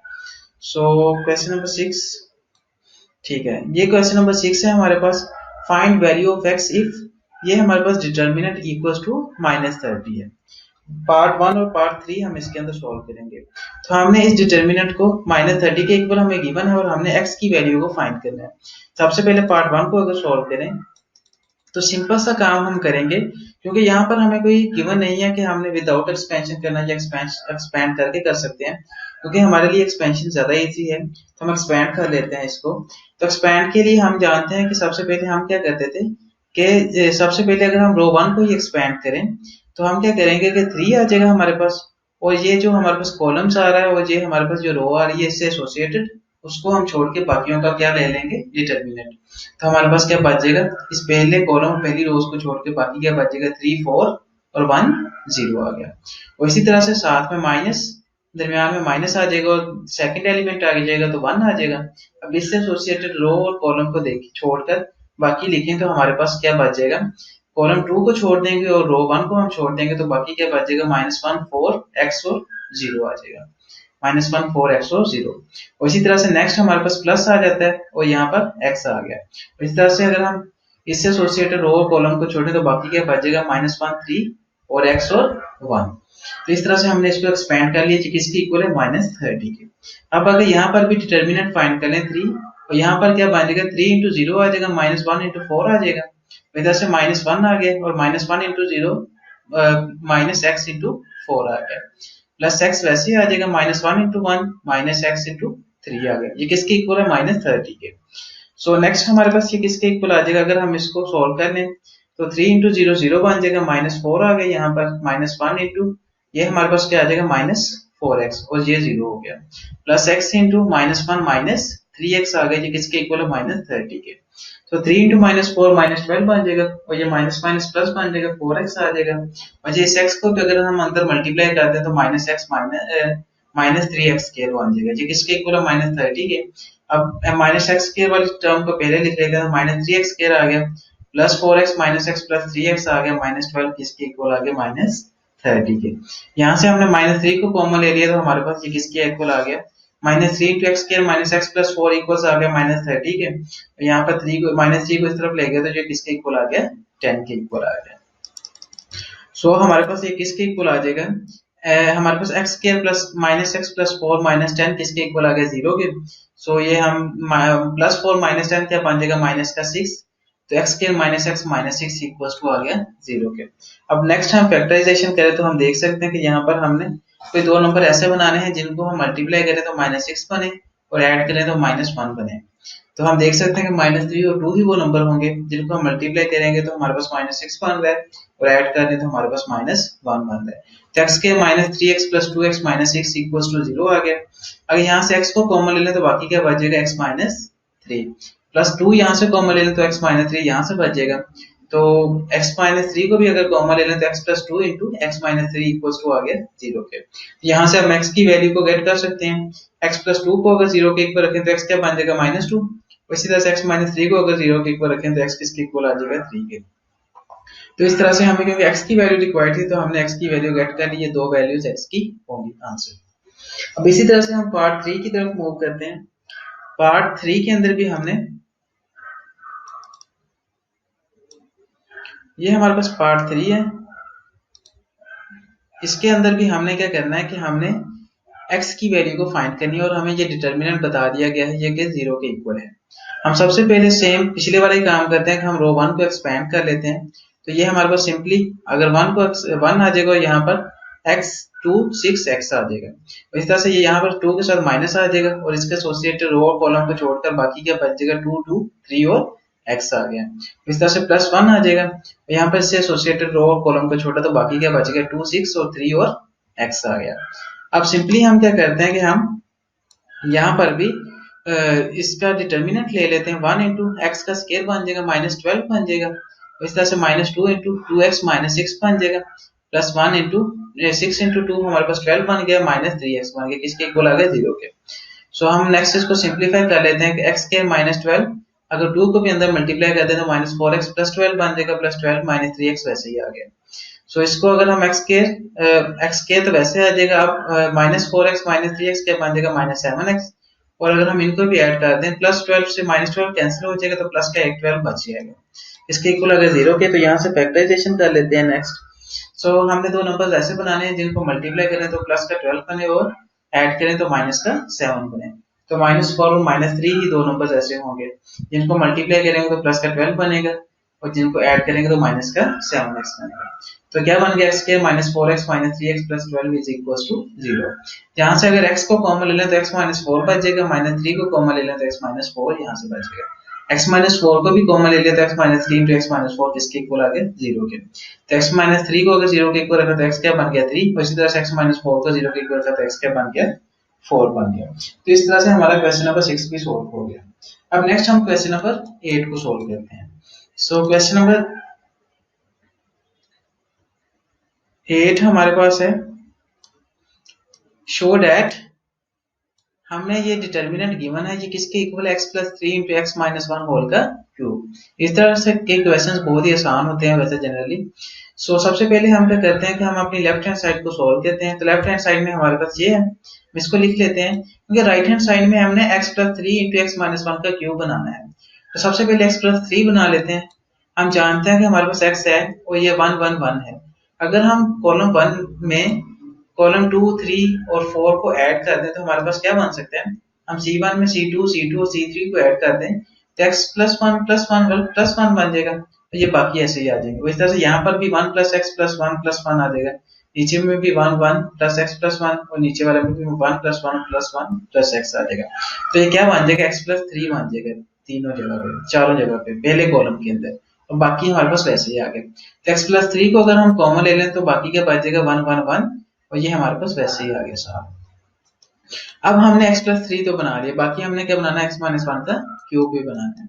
सो क्वेश्चन नंबर 6, ठीक है, ये क्वेश्चन नंबर 6 है हमारे पास, find value of x if, ये हमारे पास डिटर्मिनेंट इक्वल्स टू -30 है। पार्ट 1 और पार्ट 3 हम इसके अंदर सॉल्व करेंगे। तो हमने इस डिटर्मिनेंट को -30 के इक्वल हमें गिवन है और हमने x की वैल्यू को फाइंड करना है। सबसे पहले पार्ट 1 को अगर सॉल्व करें तो सिंपल सा काम हम करेंगे, क्योंकि यहाँ पर हमें कोई गिवन नहीं है कि हमने विदाउट एक्सपेंशन करना या एक्सपैंड करके कर सकते हैं, क्योंकि हमारे लिए एक्सपेंशन ज्यादा इजी है, तो हम एक्सपैंड कर लेते हैं इसको। तो एक्सपैंड के लिए हम जानते हैं कि सबसे पहले हम क्या करते थे कि सबसे पहले अगर हम रो 1 को ही एक्सपैंड करें तो हम क्या करेंगे कि 3 आ जाएगा हमारे पास, और ये जो हमारे पास कॉलम्स आ रहा है और ये हमारे पास जो रो आ रही है इससे एसोसिएटेड, उसको हम छोड़ के बाकियों का क्या ले लेंगे, डिटर्मिनेंट। तो हमारे पास क्या बच जाएगा, इस पहले कॉलम और पहली रोज को छोड़ के बाकी क्या बचेगा, 3 4 और 1 0 आ गया। और इसी तरह से साथ में माइनस, दरमियान में माइनस आ जाएगा और सेकंड एलिमेंट आगे जाएगा तो 1 आ जाएगा। अब इससे एसोसिएटेड रो और कॉलम को देख छोड़कर बाकी लिखें तो हमारे पास क्या बच जाएगा, कॉलम 2 को छोड़ देंगे और रो 1 को हम छोड़ देंगे तो बाकी क्या बचेगा, -1 4 x और 0 आ जाएगा, -1 4 x और 0। और इसी तरह से नेक्स्ट हमारे पास प्लस आ जाता है और यहाँ पर x आ गया। इस तरह से अगर हम इससे एसोसिएटेड रो और कॉलम को छोड़े तो बाकी क्या बचेगा, -1 3 और x और 1। तो इस तरह से हमने इसको एक्सपेंड कर लिया, किसकी इक्वल है, -30 के। अब अगर यहाँ पर भी डिटर्मिनेंट फाइंड कर लें 3, और यहाँ पर क्या बनेगा, 3 into 0 आ जाएगा, -1 into 4 आ जाएगा, इधर से -1 आ गया और -1 into 0 -x into 4 आ गया, प्लस x वैसे ही आ जाएगा, -1 into 1 -x into 3 आ गया। ये किसके इक्वल है, -30 के। सो नेक्स्ट हमारे पास ये किसके इक्वल आ जाएगा, अगर हम इसको सॉल्व कर लें तो 3 into 0 0 बन जाएगा, -4 आ गया, यहाँ पर -1 into ये हमारे पास क्या आ जाएगा, -4x और ये 0 हो गया, प्लस x into -1 -3x आ गया, ये किसके इक्वल है, -30 के। तो 3 into -4 -12 बन जाएगा और ये माइनस माइनस प्लस बन जाएगा, 4x आ जाएगा। और ये इस x को भी अगर हम अंदर मल्टीप्लाई करते हैं तो -x -3x स्क्वायर बन जाएगा, ये किसके इक्वल है, -30 के। अब -x स्क्वायर वाली टर्म को पहले लिख लेते हैं, -3x स्क्वायर आ गया, plus 4x -x plus 3x आ गया, -12 किसके इक्वल आ गया, -30 के। यहाँ से हमने -3 को कॉमन ले लिया तो हमारे पास ये किसके इक्वल आ गया, -3 into x square minus x plus 4 equals आ गया -30, ठीक है। यहाँ पर -3 को इस तरफ ले गया तो ये किसके इक्वल आ गया, 10 के इक्वल आ गया। सो हमारे पास ये किसके इक्वल आ जाएगा, हमारे पास x square plus minus x plus 4 minus 10 किसके इक्वल आ गया, 0 के। सो ये हम +4 माइनस 10 क्या बन जाएगा, माइनस का 6, तो x square minus x minus 6 equals to आ गया 0 के। अब नेक्स्ट हम फैक्टराइजेशन करें तो हम देख सकते हैं कि यहाँ पर हमने कोई दो नंबर ऐसे बनाने हैं जिनको हम मल्टीप्लाई करें तो -6 बने और ऐड करें तो -1 बने। तो हम देख सकते हैं कि -3 और 2 ही वो नंबर होंगे जिनको हम मल्टीप्लाई करेंगे तो हमारे पास -6 बन रहा है और ऐड कर दें तो हमारे पास -1 बन रहा है। तो x के -3x + 2x - 6 = 0 आ गया। अगर यहाँ से x को कॉमन ले लें तो बाकी क्या बचेगा, x - 3 प्लस 2 यहाँ से कॉमन ले लें तो x - 3 यहाँ से बच जाएगा। तो x - 3 को भी अगर कॉमन ले लें तो x + 2 × x - 3 = आ गया 0 के। यहाँ से हम x की वैल्यू को गेट कर सकते हैं। x + 2 को अगर 0 के इक्वल रखें तो x क्या बन जाएगा, -2। इसी तरह से x - 3 को अगर 0 के इक्वल रखें तो x किसके इक्वल आ जाएगा, 3 के। तो इस तरह से हमें क्योंकि x की वैल्यू रिक्वायर्ड थी तो हमने x की वैल्यू गेट कर ली, ये दो वैल्यूज x की होंगी आंसर। अब इसी तरह से हम पार्ट 3 की तरफ मूव करते हैं। पार्ट 3 के अंदर भी हमने, ये हमारे पास पार्ट 3 है, इसके अंदर भी हमने क्या करना है कि हमने x की वैल्यू को फाइंड करनी है और हमें ये डिटर्मिनेंट बता दिया गया है ये कि 0 के इक्वल है। हम सबसे पहले सेम पिछले वाला ही काम करते हैं कि हम रो 1 को एक्सपेंड कर लेते हैं। तो ये हमारे पास सिंपली अगर 1 आ जाएगा यहाँ पर x 2 6x आ जाएगा। इस तरह से ये यहाँ पर 2 के साथ माइनस आ जाएगा और इसके एसोसिएटेड रो और कॉलम को छोड़कर बाकी क्या बच जाएगा, 2 2 3 और x आ गया। इस तरह से +1 आ जाएगा, यहाँ पर इससे एसोसिएटेड रो और कॉलम को छोड़ा तो बाकी क्या बच गया, 2 6 और 3 और x आ गया। अब सिंपली हम क्या करते हैं कि हम यहाँ पर भी इसका डिटर्मिनेंट ले लेते हैं। 1 × x का स्क्वायर बन जाएगा -12 बन जाएगा। इस तरह से -2 × 2x -6 बन जाएगा प्लस 1 × 6 × 2 हमारे पास 12 बन गया, -3x बन गया, किसके इक्वल आ गया, 0 के। सो हम नेक्स्ट इसको सिंप्लीफाई कर लेते हैं कि x के -12 अगर 2 को भी अंदर मल्टीप्लाई कर दें तो -4x + 12 बन जाएगा प्लस 12 -3x वैसे ही आ गया। सो इसको अगर हम x के तो वैसे आ जाएगा, अब -4x -3x क्या बन जाएगा, -7x। और अगर हम इनको भी ऐड कर दें +12 से -12 कैंसिल हो जाएगा तो प्लस का 12 बच जाएगा, इसके इक्वल अगर 0 के। तो यहाँ से फैक्टराइजेशन कर लेते हैं नेक्स्ट। सो हमने दो नंबर्स ऐसे बनाने हैं जिनको मल्टीप्लाई करें तो प्लस का 12 बने और ऐड करें तो माइनस का 7 बने। तो -4 और -3 ही दो नंबर्स ऐसे होंगे जिनको मल्टीप्लाई करेंगे तो प्लस का 12 बनेगा और जिनको ऐड करेंगे तो माइनस का 7x बनेगा। तो क्या बन गया, x के -4x -3x + 12 = 0। यहाँ से अगर x को कॉमन ले लें तो x -4 बच जाएगा, -3 को कॉमन ले लें तो x -4 यहाँ से बच गया। x -4 को भी कॉमन ले लिया तो x -3 × x -4 किसके इक्वल आ गया, 0 के। तो x -3 को अगर 0 के इक्वल रखा तो x क्या बन गया, 3। और इसी तरह से x -4 को 0 के इक्वल रखा तो x क्या बन गया, 4 बन गया। तो इस तरह से हमारा क्वेश्चन नंबर 6 भी सोल्व हो गया। अब नेक्स्ट हम क्वेश्चन नंबर 8 को सोल्व करते हैं। सो क्वेश्चन नंबर 8 हमारे पास है, शो डैट, हमने ये डिटर्मिनेंट गिवन है, ये किसके इक्वल है, x + 3 × x - 1 होल का क्यूब। इस तरह से के क्वेश्चंस बहुत ही आसान होते हैं वैसे जनरली। सो सबसे पहले हम क्या करते हैं कि हम अपनी लेफ्ट हैंड साइड को सॉल्व करते हैं। तो लेफ्ट हैंड साइड में हमारे पास ये है, इसको लिख लेते हैं क्योंकि राइट हैंड साइड में हमने x + 3 × x - 1 का क्यूब बनाना है। तो सबसे पहले x + 3 बना लेते हैं। हम जानते हैं कि हमारे पास x है और ये 1 1 1 है। अगर हम कॉलम 1 में कॉलम 2 3 और 4 को ऐड कर दें तो हमारे पास क्या बन सकता है, हम C1 में C2 और C3 को ऐड कर दें तो x + 1 + 1 +1 बन जाएगा। तो ये बाकी ऐसे ही आ जाएंगे। इस तरह से यहाँ पर भी 1 + x + 1 + 1 आ जाएगा, नीचे में भी 1 1 + x + 1 और नीचे वाले में भी 1 + 1 + 1 + x आ जाएगा। तो ये क्या बन जाएगा, x + 3 बन जाएगा तीनों जगह पे, चारों जगह पे पहले कॉलम के अंदर, और बाकी हमारे पास वैसे ही आ गए। तो x + 3 को अगर हम कॉमन ले लें तो बाकी क्या बच जाएगा, 1 1 1 और ये हमारे पास वैसे ही आ गया साहब। अब हमने x + 3 तो बना लिया, बाकी हमने क्या बनाना है, x - 1 का क्यूब भी बनाना है।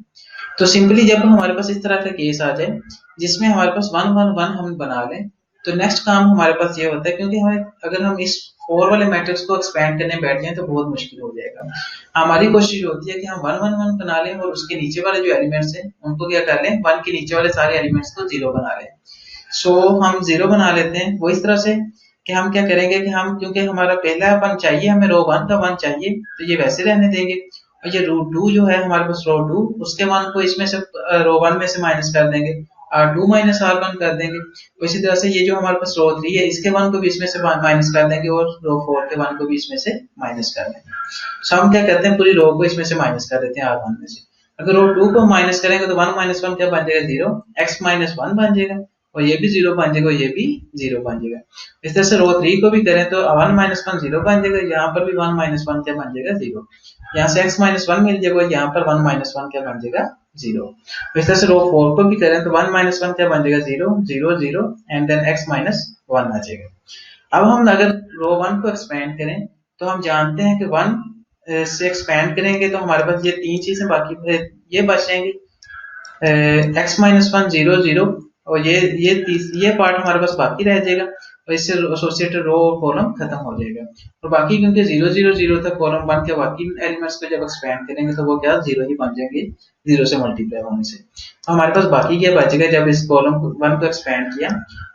तो सिंपली जब हमारे पास इस तरह का केस आ जाए जिसमें हमारे पास 1 1 1 हम बना लें तो नेक्स्ट काम हमारे पास ये होता है, क्योंकि हमें अगर हम इस 4 वाले मैट्रिक्स को एक्सपेंड करने बैठ जाएं तो बहुत मुश्किल हो जाएगा। हमारी कोशिश होती है कि हम 1 1 1 बना लें और उसके नीचे वाले जो एलिमेंट्स हैं उनको क्या कर लें, 1 के नीचे वाले सारे एलिमेंट्स को 0 बना लें। सो हम 0 बना लेते हैं। वो इस तरह से कि हम क्या करेंगे कि हम, क्योंकि हमारा पहला वन चाहिए, हमें रो वन का वन चाहिए, तो ये वैसे रहने देंगे। और ये रो टू जो है हमारे पास रो टू, उसके वन को इसमें से रो वन में से माइनस कर देंगे, R two minus R one कर देंगे। तो इसी तरह से ये जो हमारे पास रो थ्री है, इसके वन को भी इसमें से माइनस कर देंगे, और रो फोर के वन को भी इसमें से माइनस कर देंगे। सो हम क्या करते हैं, पूरी रो को इसमें से माइनस कर देते हैं आर वन में से। अगर रो टू को माइनस करेंगे तो वन माइनस वन क्या बन जाएगा, जीरो, एक्स माइनस वन बन जाएगा, और ये भी जीरो बन जाएगा, ये भी जीरो बन जाएगा। इस तरह से रो थ्री को भी करें तो वन माइनस वन जीरो बन जाएगा, यहाँ पर भी वन माइनस वन क्या बन जाएगा, जीरो। यहाँ से एक्स माइनस वन मिल जाएगा, यहाँ पर वन माइनस वन क्या बन जाएगा, जीरो। इस तरह से रो फोर को भी करें तो वन माइनस वन क्या बन जाएगा, zero, zero, zero, and then x minus one आ जाएगा। अब हम अगर रो वन को एक्सपेंड करें तो हम जानते हैं कि वन से एक्सपेंड करेंगे तो हमारे पास ये तीन चीजें बाकी ये बच जाएंगी, x minus one zero zero, और ये पार्ट हमारे पास बाकी रह जाएगा, और इससे एसोसिएटेड रो और कॉलम खत्म हो जाएगा। और बाकी क्योंकि जीरो जीरो जीरो तक कॉलम वन के बाकी एलिमेंट्स को जब एक्सपेंड करेंगे तो वो क्या जीरो ही बन जाएंगे, जीरो से मल्टीप्लाई होने से। तो हमारे पास बाकी क्या बचेगा, जब इस कॉलम वन को एक्सपेंड किया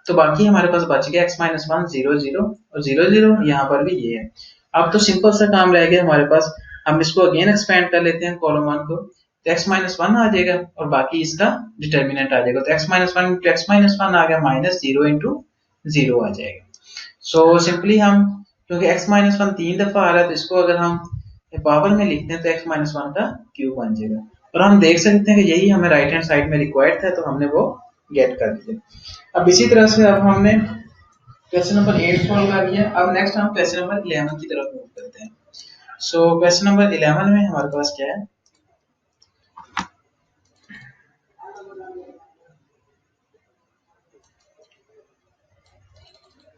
तो बाकी हमारे पास बच गया x minus one zero zero और जीरो जीरो, यहाँ पर भी ये है। अब तो सिंपल सा काम रह गया हमारे पास, हम इसको अगेन एक्सपेंड कर लेते हैं कॉलम वन को, तो x माइनस वन आ जाएगा और बाकी इसका डिटर्मिनेंट आ जाएगा। तो x minus one into x minus one आ गया, माइनस जीरो इंटू जीरो आ जाएगा। सो सिंपली हम, क्योंकि x माइनस वन तीन दफा आ रहा है तो इसको अगर हम पावर में लिखते हैं तो x माइनस वन का क्यूब बन जाएगा। और हम देख सकते हैं कि यही हमें राइट हैंड साइड में रिक्वायर्ड था, तो हमने वो गेट कर दिया। अब इसी तरह से अब हमने क्वेश्चन नंबर 8 सॉल्व कर लिया। अब नेक्स्ट हम क्वेश्चन नंबर 11 की तरफ मूव करते हैं। सो क्वेश्चन नंबर 11 में हमारे पास क्या है,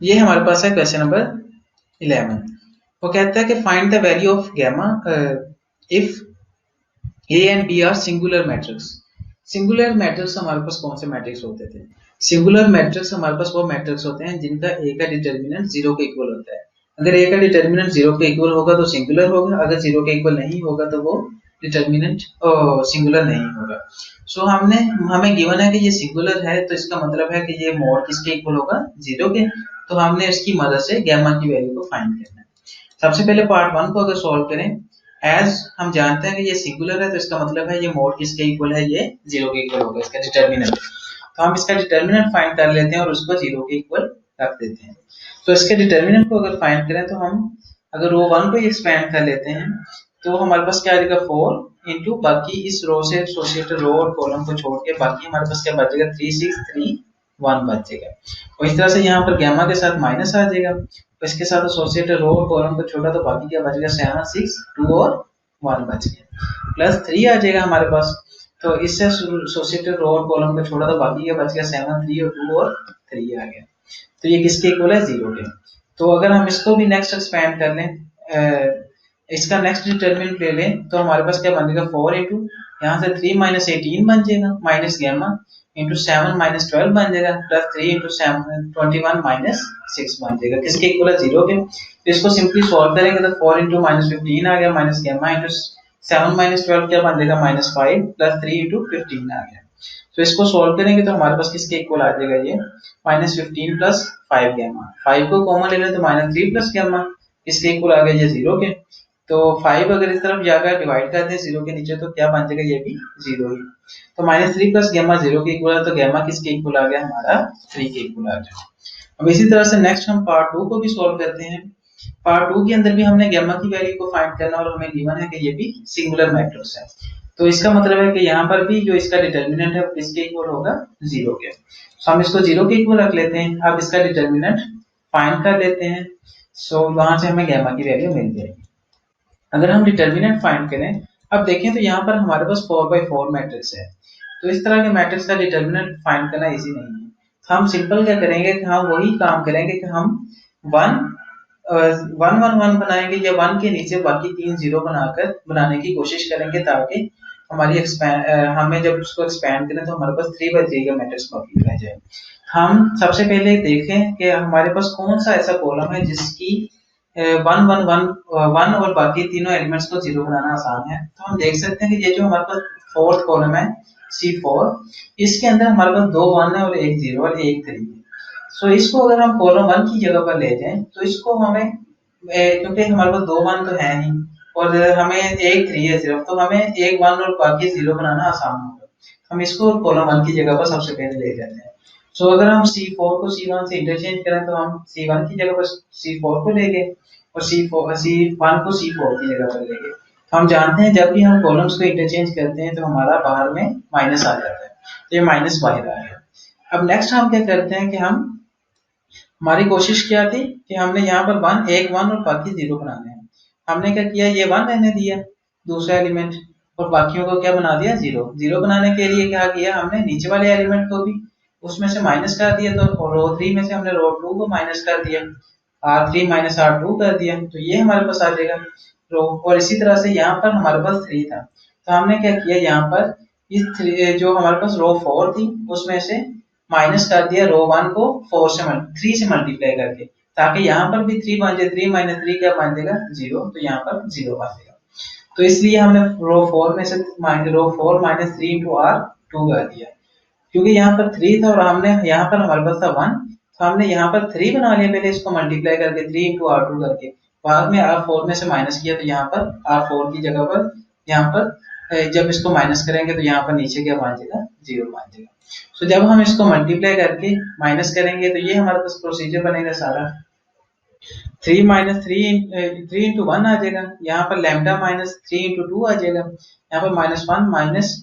ये हमारे पास है क्वेश्चन नंबर 11। वो कहता है कि find the value of gamma if A and B are singular matrix. Singular matrix हमारे पास कौन से मैट्रिक्स होते थे? सिंगुलर मैट्रिक्स हमारे पास वो मैट्रिक्स होते हैं जिनका ए का डिटर्मिनेंट जीरो के इक्वल होता है। अगर ए का डिटर्मिनेंट जीरो के इक्वल होगा तो सिंगुलर होगा, अगर जीरो के इक्वल नहीं होगा तो वो डिटर्मिनेंट सिंगुलर नहीं होगा। सो हमें गिवन है कि ये सिंगुलर है, तो इसका मतलब है कि ये मोड किसके इक्वल होगा, जीरो के। तो हमने इसकी मदद से गामा की वैल्यू को फाइंड करना है। सबसे पहले पार्ट वन को अगर सॉल्व करें, एज हम जानते हैं कि ये सिंगुलर है तो इसका मतलब है ये मोड किसके इक्वल है, ये जीरो के इक्वल होगा, इसका डिटर्मिनेंट। तो हम इसका डिटर्मिनेंट फाइंड कर लेते हैं और उसको जीरो के इक्वल रख देते हैं। तो इसके डिटर्मिनेंट को अगर फाइंड करें तो हम अगर रो वन को एक्सपेंड कर लेते हैं तो हमारे पास क्या आ जाएगा, 4 इंटू बाकी इस रो से एसोसिएटेड रो और कॉलम को छोड़ के बाकी हमारे पास क्या बचेगा, 3 6 3 1 बचेगा। और इस तरह से यहाँ पर गामा के साथ माइनस आ जाएगा, तो इसके साथ एसोसिएटेड रो और कॉलम को छोड़ा तो बाकी क्या बचेगा, 7 6 2 और 1 बच गया, प्लस 3 आ जाएगा हमारे पास। तो इससे एसोसिएटेड रो और कॉलम को छोड़ा तो बाकी क्या बच गया, 7 3 और 2 और 3 आ गया। तो ये किसके इक्वल है, जीरो के। तो अगर हम इसको भी नेक्स्ट एक्सपेंड कर लें, इसका नेक्स्ट डिटर्मिनेंट ले लें तो हमारे पास क्या बन जाएगा, 4 इंटू यहाँ से 3 माइनस 18 बन जाएगा, माइनस गामा इंटू 7 माइनस 12 बन जाएगा, प्लस 3 इंटू 21 माइनस 6 बन जाएगा, किसके इक्वल है, जीरो के। तो इसको सिंपली सॉल्व करेंगे तो 4 इंटू माइनस 15 आ गया, माइनस गामा इंटू 7 माइनस 12 क्या बन जाएगा, माइनस 5 प्लस 3 इंटू 15 आ गया। तो इसको सॉल्व करेंगे तो हमारे पास किसके इक्वल आ जाएगा, ये माइनस 15 प्लस 5 गामा, 5 को कॉमन ले लें तो माइनस 3 प्लस गामा, इसके इक्वल आ गया ये जीरो के। तो 5 अगर इस तरफ जाकर डिवाइड करते हैं जीरो के नीचे तो क्या बन जाएगा, ये भी जीरो ही। तो माइनस 3 प्लस गामा जीरो के इक्वल है, तो गामा किसके इक्वल आ गया, हमारा 3 के इक्वल आ गया। अब इसी तरह से नेक्स्ट हम पार्ट 2 को भी सॉल्व करते हैं। पार्ट 2 के अंदर भी हमने गामा की वैल्यू को फाइंड करना और हमें गिवन है कि ये भी सिंगुलर मैट्रिक्स है। तो इसका मतलब है कि यहाँ पर भी जो इसका डिटर्मिनेंट है किसके इक्वल होगा, जीरो के। तो हम इसको जीरो के इक्वल रख लेते हैं। अब इसका डिटर्मिनेंट फाइंड कर लेते हैं। सो वहां से हमें गामा की वैल्यू मिल जाएगी। अगर हम डिटर्मिनेंट फाइंड करें, अब देखें तो यहाँ पर हमारे पास 4x4 मैट्रिक्स है, तो इस तरह के मैट्रिक्स का डिटर्मिनेंट फाइंड करना इजी नहीं है। तो हम सिंपल क्या करेंगे कि हम वही काम करेंगे कि हम 1 1 1 1 बनाएंगे या 1 के नीचे बाकी 3 जीरो बनाने की कोशिश करेंगे, ताकि हमारी हमें जब उसको एक्सपैंड करें तो हमारे पास 3 बाई 3 का मैट्रिक्स बाकी रह जाए। हम सबसे पहले देखें कि हमारे पास कौन सा ऐसा कॉलम है जिसकी 1 1 1 1 और बाकी तीनों एलिमेंट्स को जीरो बनाना आसान है। तो हम देख सकते हैं कि ये जो हमारे पास फोर्थ कॉलम है C4, इसके अंदर हमारे पास 2 1 है और एक 0 और एक 3 है। सो इसको अगर हम कॉलम 1 की जगह पर ले जाएं तो इसको हमें क्योंकि हमारे पास 2 1 तो है नहीं और हमें एक 3 है सिर्फ, तो हमें एक 1 और बाकी 0 बनाना आसान होगा। हम इसको कॉलम 1 की जगह पर सबसे पहले ले जाते हैं। सो अगर हम C4 को C1 से इंटरचेंज करें तो हम C1 की जगह पर C4 को लेंगे और C1 को C4 की जगह पर लेंगे। हम जानते हैं जब भी हम कॉलम्स को इंटरचेंज करते हैं तो हमारा बाहर में माइनस आ जाता है, तो ये माइनस बाहर आ गया। अब नेक्स्ट हम क्या करते हैं कि हमारी कोशिश क्या थी कि हमने यहाँ पर एक 1 और बाकी 0 बनाने हैं। हमने क्या किया, ये 1 रहने दिया दूसरा एलिमेंट और बाकियों को क्या बना दिया 0। 0 बनाने के लिए क्या किया, हमने नीचे वाले एलिमेंट को भी उसमें से माइनस कर दिया, तो रो 3 में से हमने रो 2 को माइनस कर दिया, R3 माइनस R2 कर दिया, तो ये हमारे पास आ जाएगा रो। और इसी तरह से यहाँ पर हमारे पास 3 था, तो हमने क्या किया, यहाँ पर इस जो हमारे पास रो 4 थी उसमें से माइनस कर दिया रो 1 को 3 से मल्टीप्लाई करके, ताकि यहाँ पर भी 3 बन जाए। 3 माइनस 3 क्या बन जाएगा 0, तो यहाँ पर 0 बन जाएगा। तो इसलिए हमने रो 4 में से रो 4 माइनस 3 इंटू R2 कर दिया, क्योंकि यहाँ पर 3 था और हमने यहाँ पर हमारे पास था 1, तो हमने यहाँ पर 3 बना लिया पहले इसको मल्टीप्लाई करके 3 इंटू R2 करके, बाद में R4 में से माइनस किया, तो यहाँ पर R4 की जगह पर यहाँ पर जब इसको माइनस करेंगे तो यहाँ पर नीचे क्या बन जाएगा 0 बन जाएगा। तो जब हम इसको मल्टीप्लाई करके माइनस करेंगे तो ये हमारे पास प्रोसीजर बनेगा सारा 3 माइनस 3 इंटू 1 आ जाएगा, यहाँ पर लैम्डा माइनस 3 इंटू 2 आ जाएगा, यहाँ पर माइनस 1 माइनस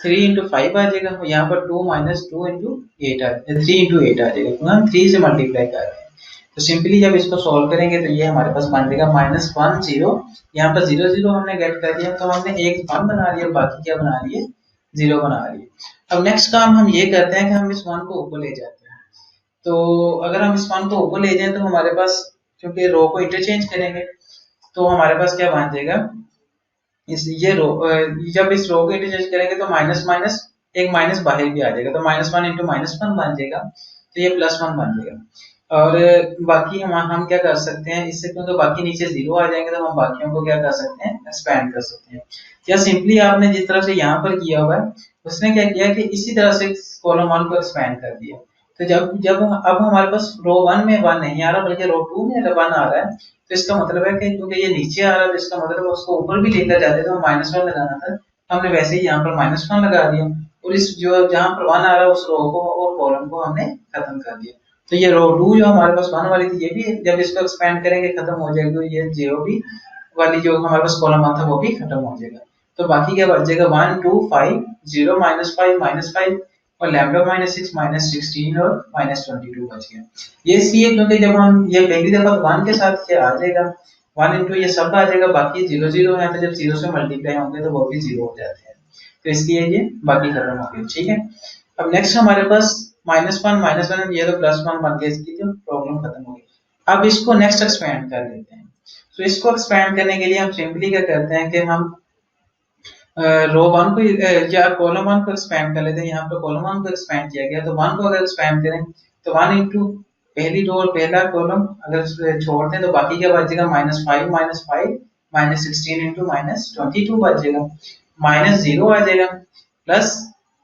3 इंटू 5 आ जाएगा, यहाँ पर 2 माइनस 2 इंटू 8 3 इंटू 8 आ जाएगा, क्योंकि हम 3 से मल्टीप्लाई कर रहे हैं। तो सिंपली जब इसको सॉल्व करेंगे तो ये हमारे पास बन जाएगा माइनस 1 0, यहाँ पर 0 0 हमने गेट कर दिया, तो हमने एक 1 बना लिया, बाकी क्या बना लिए 0 बना लिए। अब नेक्स्ट काम हम ये करते हैं कि हम इस 1 को ऊपर ले जाते हैं। तो अगर हम इस 1 को ऊपर ले जाएं तो हमारे पास, क्योंकि रो को इंटरचेंज करेंगे, तो हमारे पास क्या बन जाएगा, ये रो जब इस रो को इंटरचेंज करेंगे तो माइनस माइनस एक माइनस बाहर भी आ जाएगा, तो माइनस 1 इंटू माइनस 1 बन जाएगा, तो ये प्लस 1 बन जाएगा। और बाकी हम क्या कर सकते हैं इससे, क्योंकि बाकी नीचे 0 आ जाएंगे, तो हम बाकियों को क्या कर सकते हैं एक्सपेंड कर सकते हैं। या सिंपली आपने जिस तरह से यहाँ पर किया हुआ है उसने क्या किया कि इसी तरह से कॉलम 1 को एक्सपेंड कर दिया। तो जब जब अब हमारे पास रो 1 में 1 नहीं आ रहा बल्कि रो 2 में 1 आ रहा है, तो इसका मतलब है कि क्योंकि ये नीचे आ रहा है तो इसका मतलब है उसको ऊपर भी लेकर जाते तो माइनस 1 लगाना था, हमने वैसे ही यहाँ पर माइनस 1 लगा दिया और इस जो जहाँ पर 1 आ रहा है उस रो को और कॉलम को हमने खत्म कर दिया। तो ये रो 2 जो हमारे पास 1 वाली थी ये भी जब इसको एक्सपेंड करेंगे खत्म हो जाएगी, तो ये 0 भी वाली जो हमारे पास कॉलम 1 था वो भी खत्म हो जाएगा। तो बाकी क्या बच जाएगा 1 2 5 0 माइनस 5 माइनस 5 और लैम्डा माइनस 6 माइनस 16 और माइनस 22 बच गया। ये इसलिए क्योंकि जब हम ये पहली दफा 1 के साथ आ जाएगा 1 इंटू ये सब आ जाएगा, बाकी 0 0 है, तो जब 0 से मल्टीप्लाई होंगे तो वो भी 0 हो जाते हैं, तो इसलिए ये बाकी खत्म हो गया। ठीक है, अब नेक्स्ट हमारे पास माइनस वन ये तो प्लस 1 बन गया, इसकी जो प्रॉब्लम खत्म हो गई। अब इसको नेक्स्ट एक्सपेंड कर लेते हैं। तो इसको एक्सपेंड करने के लिए हम सिंपली क्या करते हैं कि हम रो 1 को या कॉलम 1 को एक्सपेंड कर लेते हैं। यहाँ पर कॉलम 1 को एक्सपेंड किया गया, तो 1 को अगर एक्सपेंड करें तो 1 इंटू पहली रो और पहला कॉलम अगर छोड़ दें तो बाकी क्या बचेगा माइनस 5 माइनस 16 इंटू माइनस 22 बच जाएगा, माइनस 0 आ जाएगा, प्लस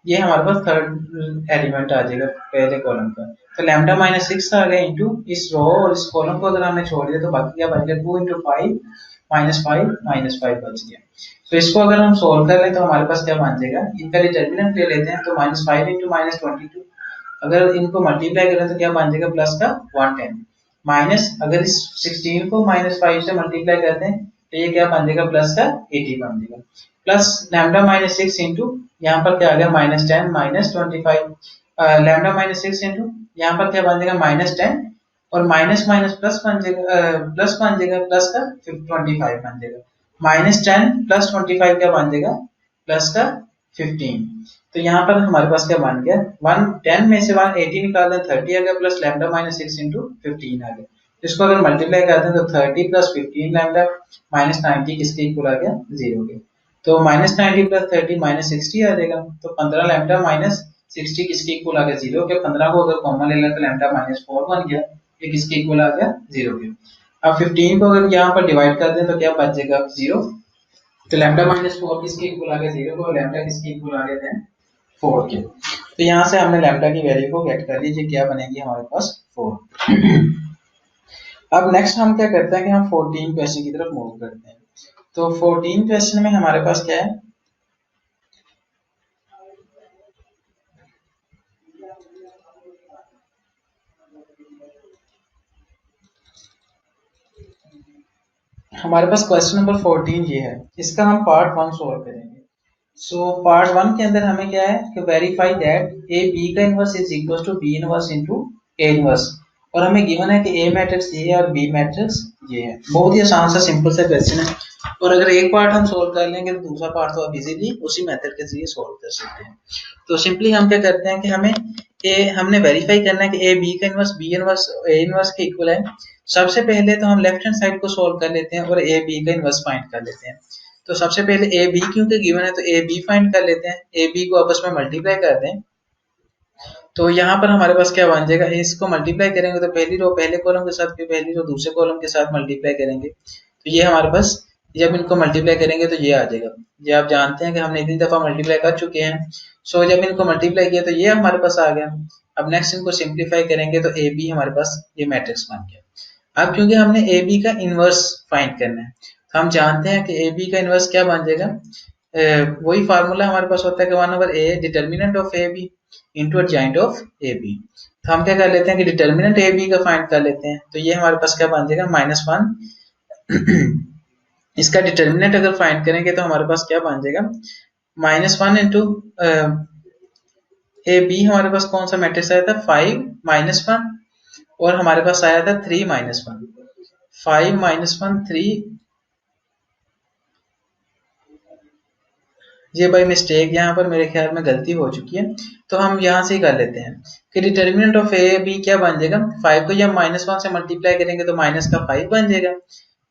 ये हमारे पास थर्ड एलिमेंट आ जाएगा पहले कॉलम का, तो लैम्डा माइनस 6 आ गया इंटू इस रो और इस कॉलम को अगर हमने छोड़ दिया तो बाकी क्या बच गया 2 इंटू 5 माइनस 5 बच गया। तो इसको अगर हम सोल्व कर लें तो हमारे पास क्या बन जाएगा, इनका डिटर्मिनेंट ले लेते हैं, तो माइनस 5 इंटू माइनस 22 अगर इनको मल्टीप्लाई करें तो क्या बन जाएगा प्लस का 110 माइनस अगर इस 16 को माइनस 5 से मल्टीप्लाई करते हैं तो ये क्या बन जाएगा प्लस का 80 बन जाएगा, प्लस लैम्डा माइनस 6 इंटू यहाँ पर क्या आ गया minus 10 minus 25 lambda minus 6 into यहाँ पर क्या बन जाएगा माइनस 10 और माइनस माइनस प्लस बन जाएगा प्लस का 25 बन जाएगा, माइनस 10 प्लस 25 क्या बन जाएगा प्लस का 15। तो यहाँ पर हमारे पास क्या बन गया 10 में से 180 निकाल दें 30 आ गया, प्लस लैम्डा माइनस 6 इंटू 15 आ गया। इसको अगर मल्टीप्लाई करते हैं तो 30 प्लस 15 लैम्डा माइनस 90 किसके इक्वल आ गया 0 के, तो माइनस 90 प्लस 30 माइनस 60 आ जाएगा, तो 15 लैम्डा माइनस 60 किसके इक्वल आ गया 0 के, 15 को अगर कॉमन ले लें तो लैम्डा माइनस 4 बन गया, ये किसके इक्वल आ गया 0 के। अब 15 को अगर यहाँ पर डिवाइड कर दें तो क्या बच जाएगा 0, तो लैम्डा माइनस 4 किसके इक्वल आ गया 0 को, लैम्डा किसके इक्वल आ गया 4 के। तो यहाँ से हमने लैम्डा की वैल्यू को गेट कर लीजिए, क्या बनेगी हमारे पास 4। अब नेक्स्ट हम क्या करते हैं कि हम 14 क्वेश्चन की तरफ मूव करते हैं। तो 14 क्वेश्चन में हमारे पास क्या है, हमारे पास क्वेश्चन नंबर 14 ये है, इसका हम पार्ट 1 सोल्व करेंगे। सो पार्ट 1 के अंदर हमें क्या है कि वेरीफाई दैट ए बी का inverse is equal to B inverse into A inverse, और हमें गिवन है कि ए मैट्रिक्स ये है और बी मैट्रिक्स ये है। बहुत ही आसान सा सिंपल सा क्वेश्चन है, और अगर एक पार्ट हम सोल्व कर लेंगे तो दूसरा पार्ट तो आप इजीली उसी मेथड के जरिए सोल्व कर सकते हैं। तो सिंपली हम क्या करते हैं कि हमने वेरीफाई करना है कि ए बी का inverse B inverse A inverse के इक्वल है। सबसे पहले तो हम लेफ्ट हैंड साइड को सोल्व कर लेते हैं और ए बी का इनवर्स फाइंड कर लेते हैं। तो सबसे पहले ए बी क्योंकि गिवन है तो ए बी फाइंड कर लेते हैं, ए बी को आपस में मल्टीप्लाई कर दें। तो यहाँ पर हमारे पास क्या बन जाएगा, इसको मल्टीप्लाई करेंगे तो पहली रो पहले कॉलम के साथ, फिर पहली रो दूसरे कॉलम के साथ मल्टीप्लाई करेंगे, तो ये हमारे पास जब इनको मल्टीप्लाई करेंगे तो ये आ जाएगा। ये आप जानते हैं कि हमने इतनी दफा मल्टीप्लाई कर चुके हैं। सो जब इनको मल्टीप्लाई किया तो ये हमारे पास आ गया। अब नेक्स्ट इनको सिंप्लीफाई करेंगे तो ए बी हमारे पास ये मैट्रिक्स बन गया। अब क्योंकि हमने ए बी का इनवर्स फाइंड करना है, तो हम जानते हैं कि ए बी का इनवर्स क्या बन जाएगा, वही फार्मूला हमारे पास होता है कि 1/a determinant of A B into adjoint of A B. तो हम क्या कर लेते हैं कि डिटर्मिनेंट ए बी का फाइंड कर लेते हैं, तो ये हमारे पास क्या बन जाएगा -1। इसका डिटर्मिनेंट अगर फाइंड करेंगे तो हमारे पास क्या बन जाएगा -1 इंटू ए बी। हमारे पास कौन सा मैट्रिक्स आया था 5 -1, और हमारे पास आया था 3 -1। 5 -1 3, ये बाई मिस्टेक यहाँ पर मेरे ख्याल में गलती हो चुकी है, तो हम यहाँ से ही कर लेते हैं कि डिटर्मिनेंट ऑफ ए बी क्या बन जाएगा, 5 को जब -1 से मल्टीप्लाई करेंगे तो माइनस का 5 बन जाएगा,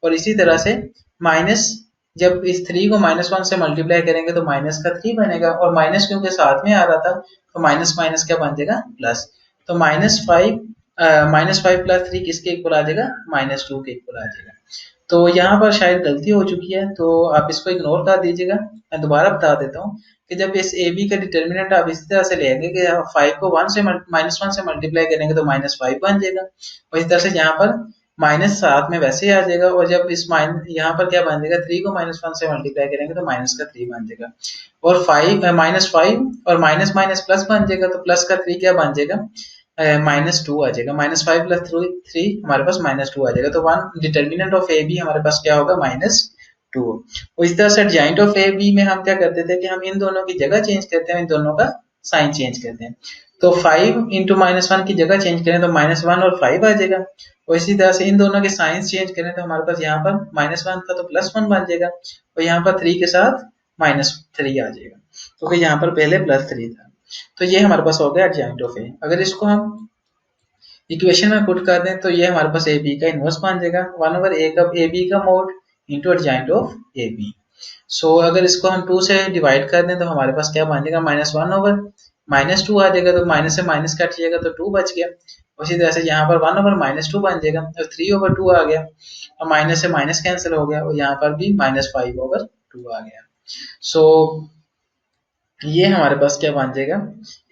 और इसी तरह से माइनस जब इस 3 को -1 से मल्टीप्लाई करेंगे तो माइनस का 3 बनेगा, और माइनस क्योंकि साथ में आ रहा था तो माइनस माइनस क्या बन जाएगा प्लस, तो -5 प्लस 3 किसके इक्वल आ जाएगा -2 के इक्वल आ जाएगा। तो यहाँ पर शायद गलती हो चुकी है, तो आप इसको इग्नोर कर दीजिएगा। मैं दोबारा बता देता हूँ कि जब इस ए बी का डिटर्मिनेंट आप इसी तरह से लेंगे कि 5 को -1 से मल्टीप्लाई करेंगे तो -5 बन जाएगा, और इस तरह से यहाँ पर माइनस साथ में वैसे ही आ जाएगा, और जब इस यहाँ पर क्या बन जाएगा 3 को -1 से मल्टीप्लाई करेंगे तो माइनस का 3 बन जाएगा, और -5 और माइनस माइनस प्लस बन जाएगा, तो प्लस का 3 क्या बन जाएगा -2 आ जाएगा। -5 प्लस 3 हमारे पास -2 आ जाएगा, तो one determinant of A B हमारे पास क्या होगा -2। और इस तरह से एडजॉइंट ऑफ ए बी में हम क्या करते थे कि हम इन दोनों की जगह चेंज करते हैं, इन दोनों का साइन चेंज करते हैं। तो 5 इंटू -1 की जगह चेंज करें तो -1 और 5 आ जाएगा, और इसी तरह से इन दोनों के साइंस चेंज करें तो हमारे पास यहाँ पर -1 था तो +1 बन जाएगा, और यहाँ पर 3 के साथ -3 आ जाएगा, क्योंकि यहाँ पर पहले +3 था। तो ये हमारे पास हो गया एडजॉइंट ऑफ ए। अगर इसको हम इक्वेशन में पुट कर दें तो ये हमारे पास ए बी का इनवर्स बन जाएगा 1/a का ए बी का mod into adjoint of A b. So अगर इसको हम 2 से डिवाइड कर दें तो हमारे पास क्या बन जाएगा -1/-2 आ जाएगा, तो माइनस से माइनस कट जाएगा तो 2 बच गया। उसी तरह से यहाँ पर 1/-2 बन जाएगा, और 3/2 आ गया, और माइनस से माइनस कैंसिल हो गया, और यहाँ पर भी -5/2 आ गया। सो ये हमारे पास क्या बन जाएगा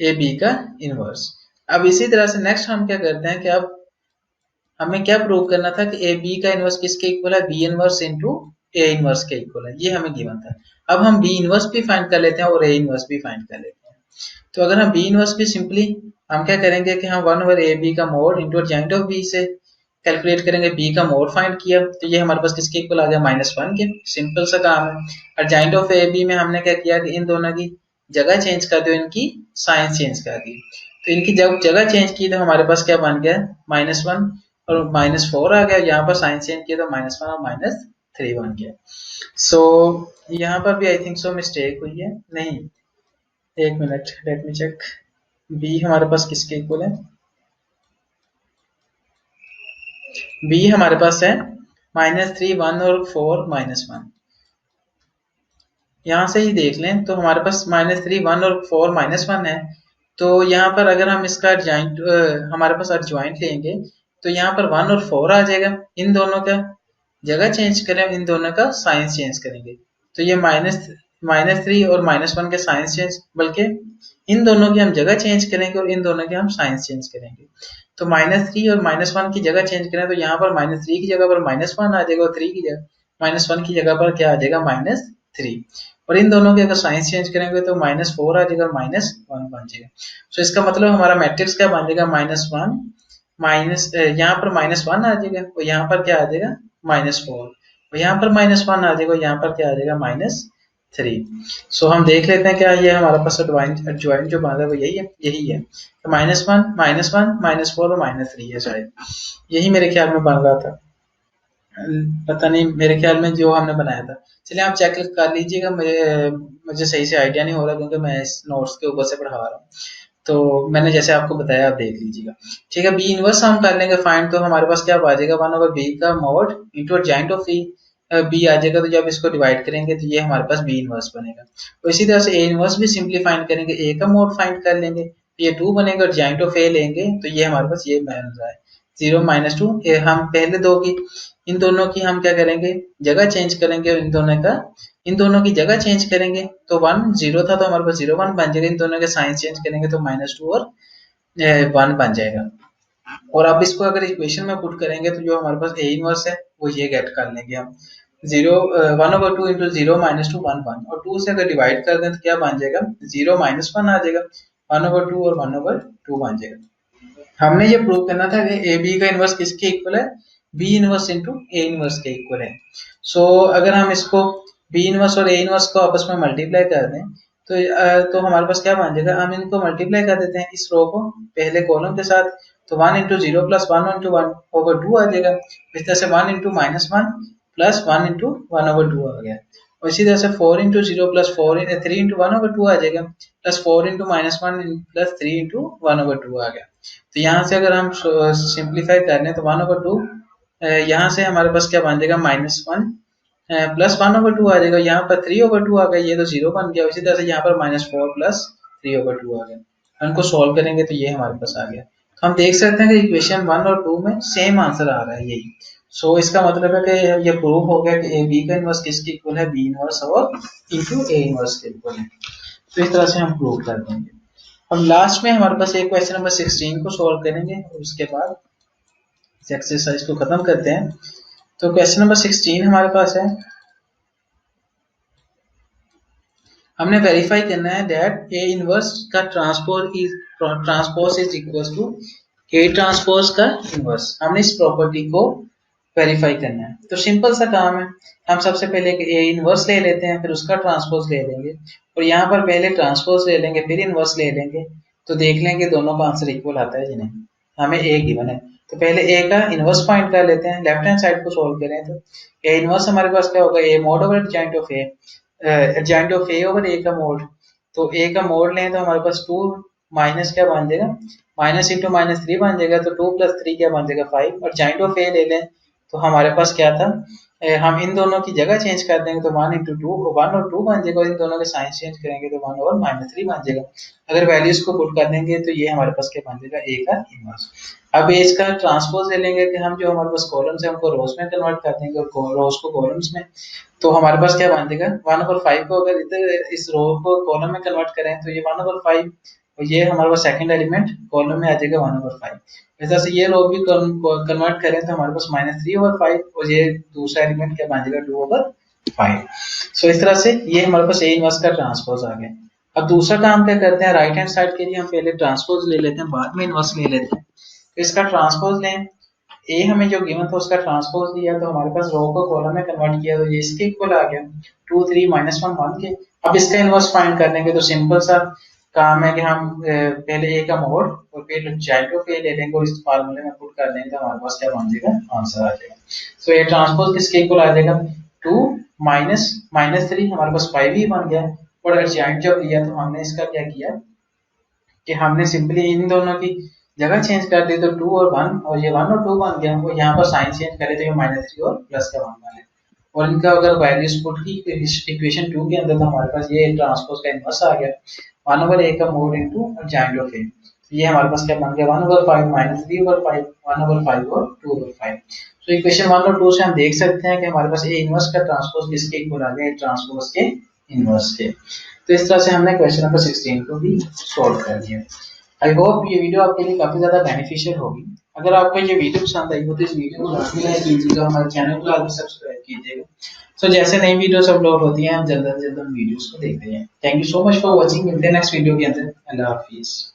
ए बी का इनवर्स। अब इसी तरह से नेक्स्ट हम क्या करते हैं कि अब हमें क्या प्रूव करना था कि ए बी का इनवर्स किसके इक्वल है, B inverse into A inverse के इक्वल है, ये हमें गिवन था। अब हम बी इनवर्स भी फाइंड कर लेते हैं और ए इनवर्स भी फाइंड कर लेते हैं। तो अगर हम बी इनवर्स भी सिंपली हम क्या करेंगे कि हम 1/a का mod into adjoint of B से कैलकुलेट करेंगे। बी का मोड फाइंड किया तो ये हमारे पास किसके इक्वल आ गया -1 के, सिंपल सा काम है। एडजॉइंट ऑफ ए बी में हमने क्या किया कि इन दोनों की जगह चेंज कर दो, इनकी साइन चेंज कर दी, तो इनकी जब जगह चेंज की तो हमारे पास क्या बन गया -1 और -4 आ गया, यहाँ पर साइन चेंज किया तो -1 और -3 बन गया। सो यहाँ पर भी आई थिंक सो मिस्टेक हुई है, नहीं एक minute let me check. B हमारे पास किसके इक्वल है, बी हमारे पास है -3 1 और 4 -1। यहाँ से ही देख लें तो हमारे पास -3 1 और 4 -1 है, तो यहाँ पर अगर हम इसका एडजॉइंट हमारे पास एडजॉइंट लेंगे तो यहाँ पर 1 और 4 आ जाएगा। इन दोनों का जगह चेंज करें, इन दोनों का साइन चेंज करेंगे तो ये -3 और -1 के साइंस चेंज, बल्कि इन दोनों की हम जगह चेंज करेंगे और इन दोनों के हम साइंस चेंज करेंगे। तो -3 और -1 की जगह चेंज करें तो यहाँ पर -3 की जगह पर -1 आ जाएगा और 3 की जगह -1 की जगह पर क्या आ जाएगा -3, और इन दोनों के अगर साइंस चेंज करेंगे तो -4 आ जाएगा, -1 बन जाएगा। तो इसका मतलब हमारा मैट्रिक्स क्या बन जाएगा, -1 माइनस, यहाँ पर -1 आ जाएगा और यहाँ पर क्या आ जाएगा -4, और यहाँ पर -1 आ जाएगा, यहाँ पर क्या आ जाएगा -3। सो हम देख लेते हैं क्या ये हमारे पास एडजॉइंट जो बन रहा है वो यही है, यही है। तो -1 -1 -4 और -3 है शायद, यही मेरे ख्याल में बन रहा था, पता नहीं, मेरे ख्याल में जो हमने बनाया था। चलिए आप चेक कर लीजिएगा, मुझे सही से आइडिया नहीं हो रहा क्योंकि मैं इस नोट्स के ऊपर से पढ़ा रहा हूँ। तो मैंने जैसे आपको बताया आप देख लीजिएगा। ठीक है, बी इनवर्स हम कर लेंगे फाइंड, तो हमारे पास क्या आ जाएगा 1/b का mod into joint of b आ जाएगा। तो जब इसको डिवाइड करेंगे तो ये हमारे पास बी इनवर्स बनेगा। तो इसी तरह से ए इनवर्स भी सिंपली फाइंड करेंगे, ए का मोड फाइंड कर लेंगे, ये 2 बनेगा और जॉइंट ऑफ ए लेंगे तो ये हमारे पास ये बन रहा है 0 -2। हम पहले दो की, इन दोनों की हम क्या करेंगे, जगह चेंज करेंगे और इन दोनों की जगह चेंज करेंगे। तो 1 0 था तो हमारे पास 0 1 बन जाएगा, इन दोनों के साइंस चेंज करेंगे तो -2 और 1 बन जाएगा। और अब इसको अगर इक्वेशन में पुट करेंगे तो जो हमारे पास ए इनवर्स है वो ये गेट कर लेंगे हम, 1/2 इंटू 0 -2 1 1, और 2 से अगर डिवाइड कर दें तो क्या बन जाएगा 0 -1 आ जाएगा, 1/2 और 1/2 बन जाएगा। हमने ये प्रूव करना था कि ए बी का इनवर्स किसके इक्वल है, B inverse into A inverse के इक्वल है। सो अगर हम इसको बी इनवर्स और ए इनवर्स को आपस में मल्टीप्लाई कर दें तो हमारे पास क्या बन जाएगा, हम इनको मल्टीप्लाई कर देते हैं इस रो को पहले कॉलम के साथ, तो 1 इंटू 0 प्लस 1 इंटू 1/2 आ जाएगा। इस तरह से 1 इंटू -1 प्लस 1 इंटू 1/2 आ गया, और इसी तरह से 4 इंटू 0 प्लस 3 इंटू 1/2 आ जाएगा, प्लस 4 इंटू -1 प्लस 3 इंटू 1/2 आ गया। तो यहाँ से अगर हम सिंप्लीफाई कर लें तो 1/2, यहाँ से हमारे पास क्या बन जाएगा -1 प्लस 1/2 आ जाएगा, यहाँ पर 3/2 आ गया, ये तो 0 बन गया। इसी तरह से यहाँ पर -4 प्लस 3/2 आ गया। इनको सॉल्व करेंगे तो ये हमारे पास आ गया। तो हम देख सकते हैं कि इक्वेशन 1 और 2 में सेम आंसर आ रहा है यही। सो इसका मतलब है कि ये प्रूव हो गया कि ए बी का इनवर्स किसके इक्वल है, बी इनवर्स और इंटू ए इनवर्स के इक्वल है। तो इस तरह से हम प्रूव कर देंगे। अब लास्ट में हमारे पास एक क्वेश्चन नंबर 16 को सॉल्व करेंगे और उसके बाद इस एक्सरसाइज को खत्म करते हैं। तो क्वेश्चन नंबर 16 हमारे पास है, हमने वेरीफाई करना है दैट ए इनवर्स का transpose is equal to A transpose का इनवर्स। हमने इस प्रॉपर्टी को वेरीफाई करना है। तो सिंपल सा काम है, हम सबसे पहले ए इनवर्स ले लेते हैं, फिर उसका ट्रांसपोज ले लेंगे, और यहाँ पर पहले ट्रांसपोज ले लेंगे फिर इनवर्स ले लेंगे, तो देख लेंगे दोनों का आंसर इक्वल आता है कि नहीं। हमें ए गिवन है तो पहले ए का इनवर्स फाइंड कर लेते हैं, लेफ्ट हैंड साइड को सोल्व करें तो ए इनवर्स हमारे पास क्या होगा, A mod over adjoint of A, adjoint of A over A का मोड। तो ए का मोड लें तो हमारे पास 2 माइनस क्या बन जाएगा, माइनस इंटू -3 बन जाएगा, तो 2 प्लस 3 क्या बन जाएगा 5, और जॉइंट ऑफ ए ले लें तो हमारे पास क्या था, हम इन दोनों की जगह चेंज कर देंगे तो 1 इंटू 2 1 और 2 बन जाएगा, और इन दोनों के साइंस चेंज करेंगे तो 1 और -3 बन जाएगा। अगर वैल्यूज को पुट कर देंगे तो ये हमारे पास क्या बन जाएगा, ए का इनवर्स। अब इसका ट्रांसपोज ले लेंगे कि हम जो हमारे पास कॉलम्स है उनको रोज में कन्वर्ट कर देंगे और रोज को कॉलम्स में, तो हमारे पास क्या बन जाएगा 1/5 को अगर इधर इस रो को कॉलम में कन्वर्ट करें तो ये 1/5, और ये हमारे पास सेकंड एलिमेंट कॉलम में आ जाएगा 1/5। इस तरह से ये रो भी कन्वर्ट करें तो हमारे पास -3/5, और ये दूसरा एलिमेंट क्या बन जाएगा 2/5। सो इस तरह से ये हमारे पास ए इनवर्स का ट्रांसपोज आ गया। अब दूसरा काम क्या करते हैं, राइट हैंड साइड के लिए हम पहले ट्रांसपोज ले लेते हैं बाद में इनवर्स ले लेते हैं। तो इसका ट्रांसपोज लें, ए हमें जो गिवन था उसका ट्रांसपोज लिया तो हमारे पास रो को कॉलम में कन्वर्ट किया तो ये इसके इक्वल आ गया 2 3 -1 1 के। अब इसका इनवर्स फाइंड कर लेंगे तो सिंपल सा काम है कि हम पहले ए का मोड और फिर जॉइंट ऑफ ए ले लेंगे और इस फार्मूले में पुट कर देंगे तो हमारे पास क्या बन जाएगा, आंसर आ जाएगा। सो ए ट्रांसपोज किसके इक्वल आ जाएगा, 2 -3 हमारे पास 5 ही बन गया, और अगर जॉइंट जब लिया तो हमने इसका क्या किया कि हमने सिंपली इन दोनों की जगह चेंज कर दी तो 2 और 1, और ये 1 और 2 बन गया, और यहाँ पर साइन चेंज करे तो ये -3 और प्लस का 1 बने, और इनका अगर वैल्यूज पुट की इक्वेशन 2 के अंदर तो हमारे पास ये ट्रांसपोज का इनवर्स आ गया 1/a का मोड इनटू जॉइंट ऑफ ए। ये हमारे पास क्या बन गया 1/5 -3/5 1/5 और 2/5। तो इक्वेशन 1 और 2 से हम देख सकते हैं कि हमारे पास ए इनवर्स का ट्रांसपोज किसके इक्वल आ गया, ट्रांसपोज के इनवर्स के। तो इस तरह से हमने क्वेश्चन नंबर 16 को भी सॉल्व कर दिया। आई होप ये वीडियो आपके लिए काफी ज्यादा बेनिफिशियल होगी। अगर आपको ये वीडियो पसंद आई हो तो इस वीडियो को लाजमी लाइक कीजिएगा, हमारे चैनल को लाजमी सब्सक्राइब कीजिएगा। सो जैसे नई वीडियोस अपलोड होती हैं हम जल्द से जल्द वीडियोस को देखते हैं। Thank you so much for watching. मिलते हैं नेक्स्ट वीडियो के अंदर। अल्लाह हाफिज।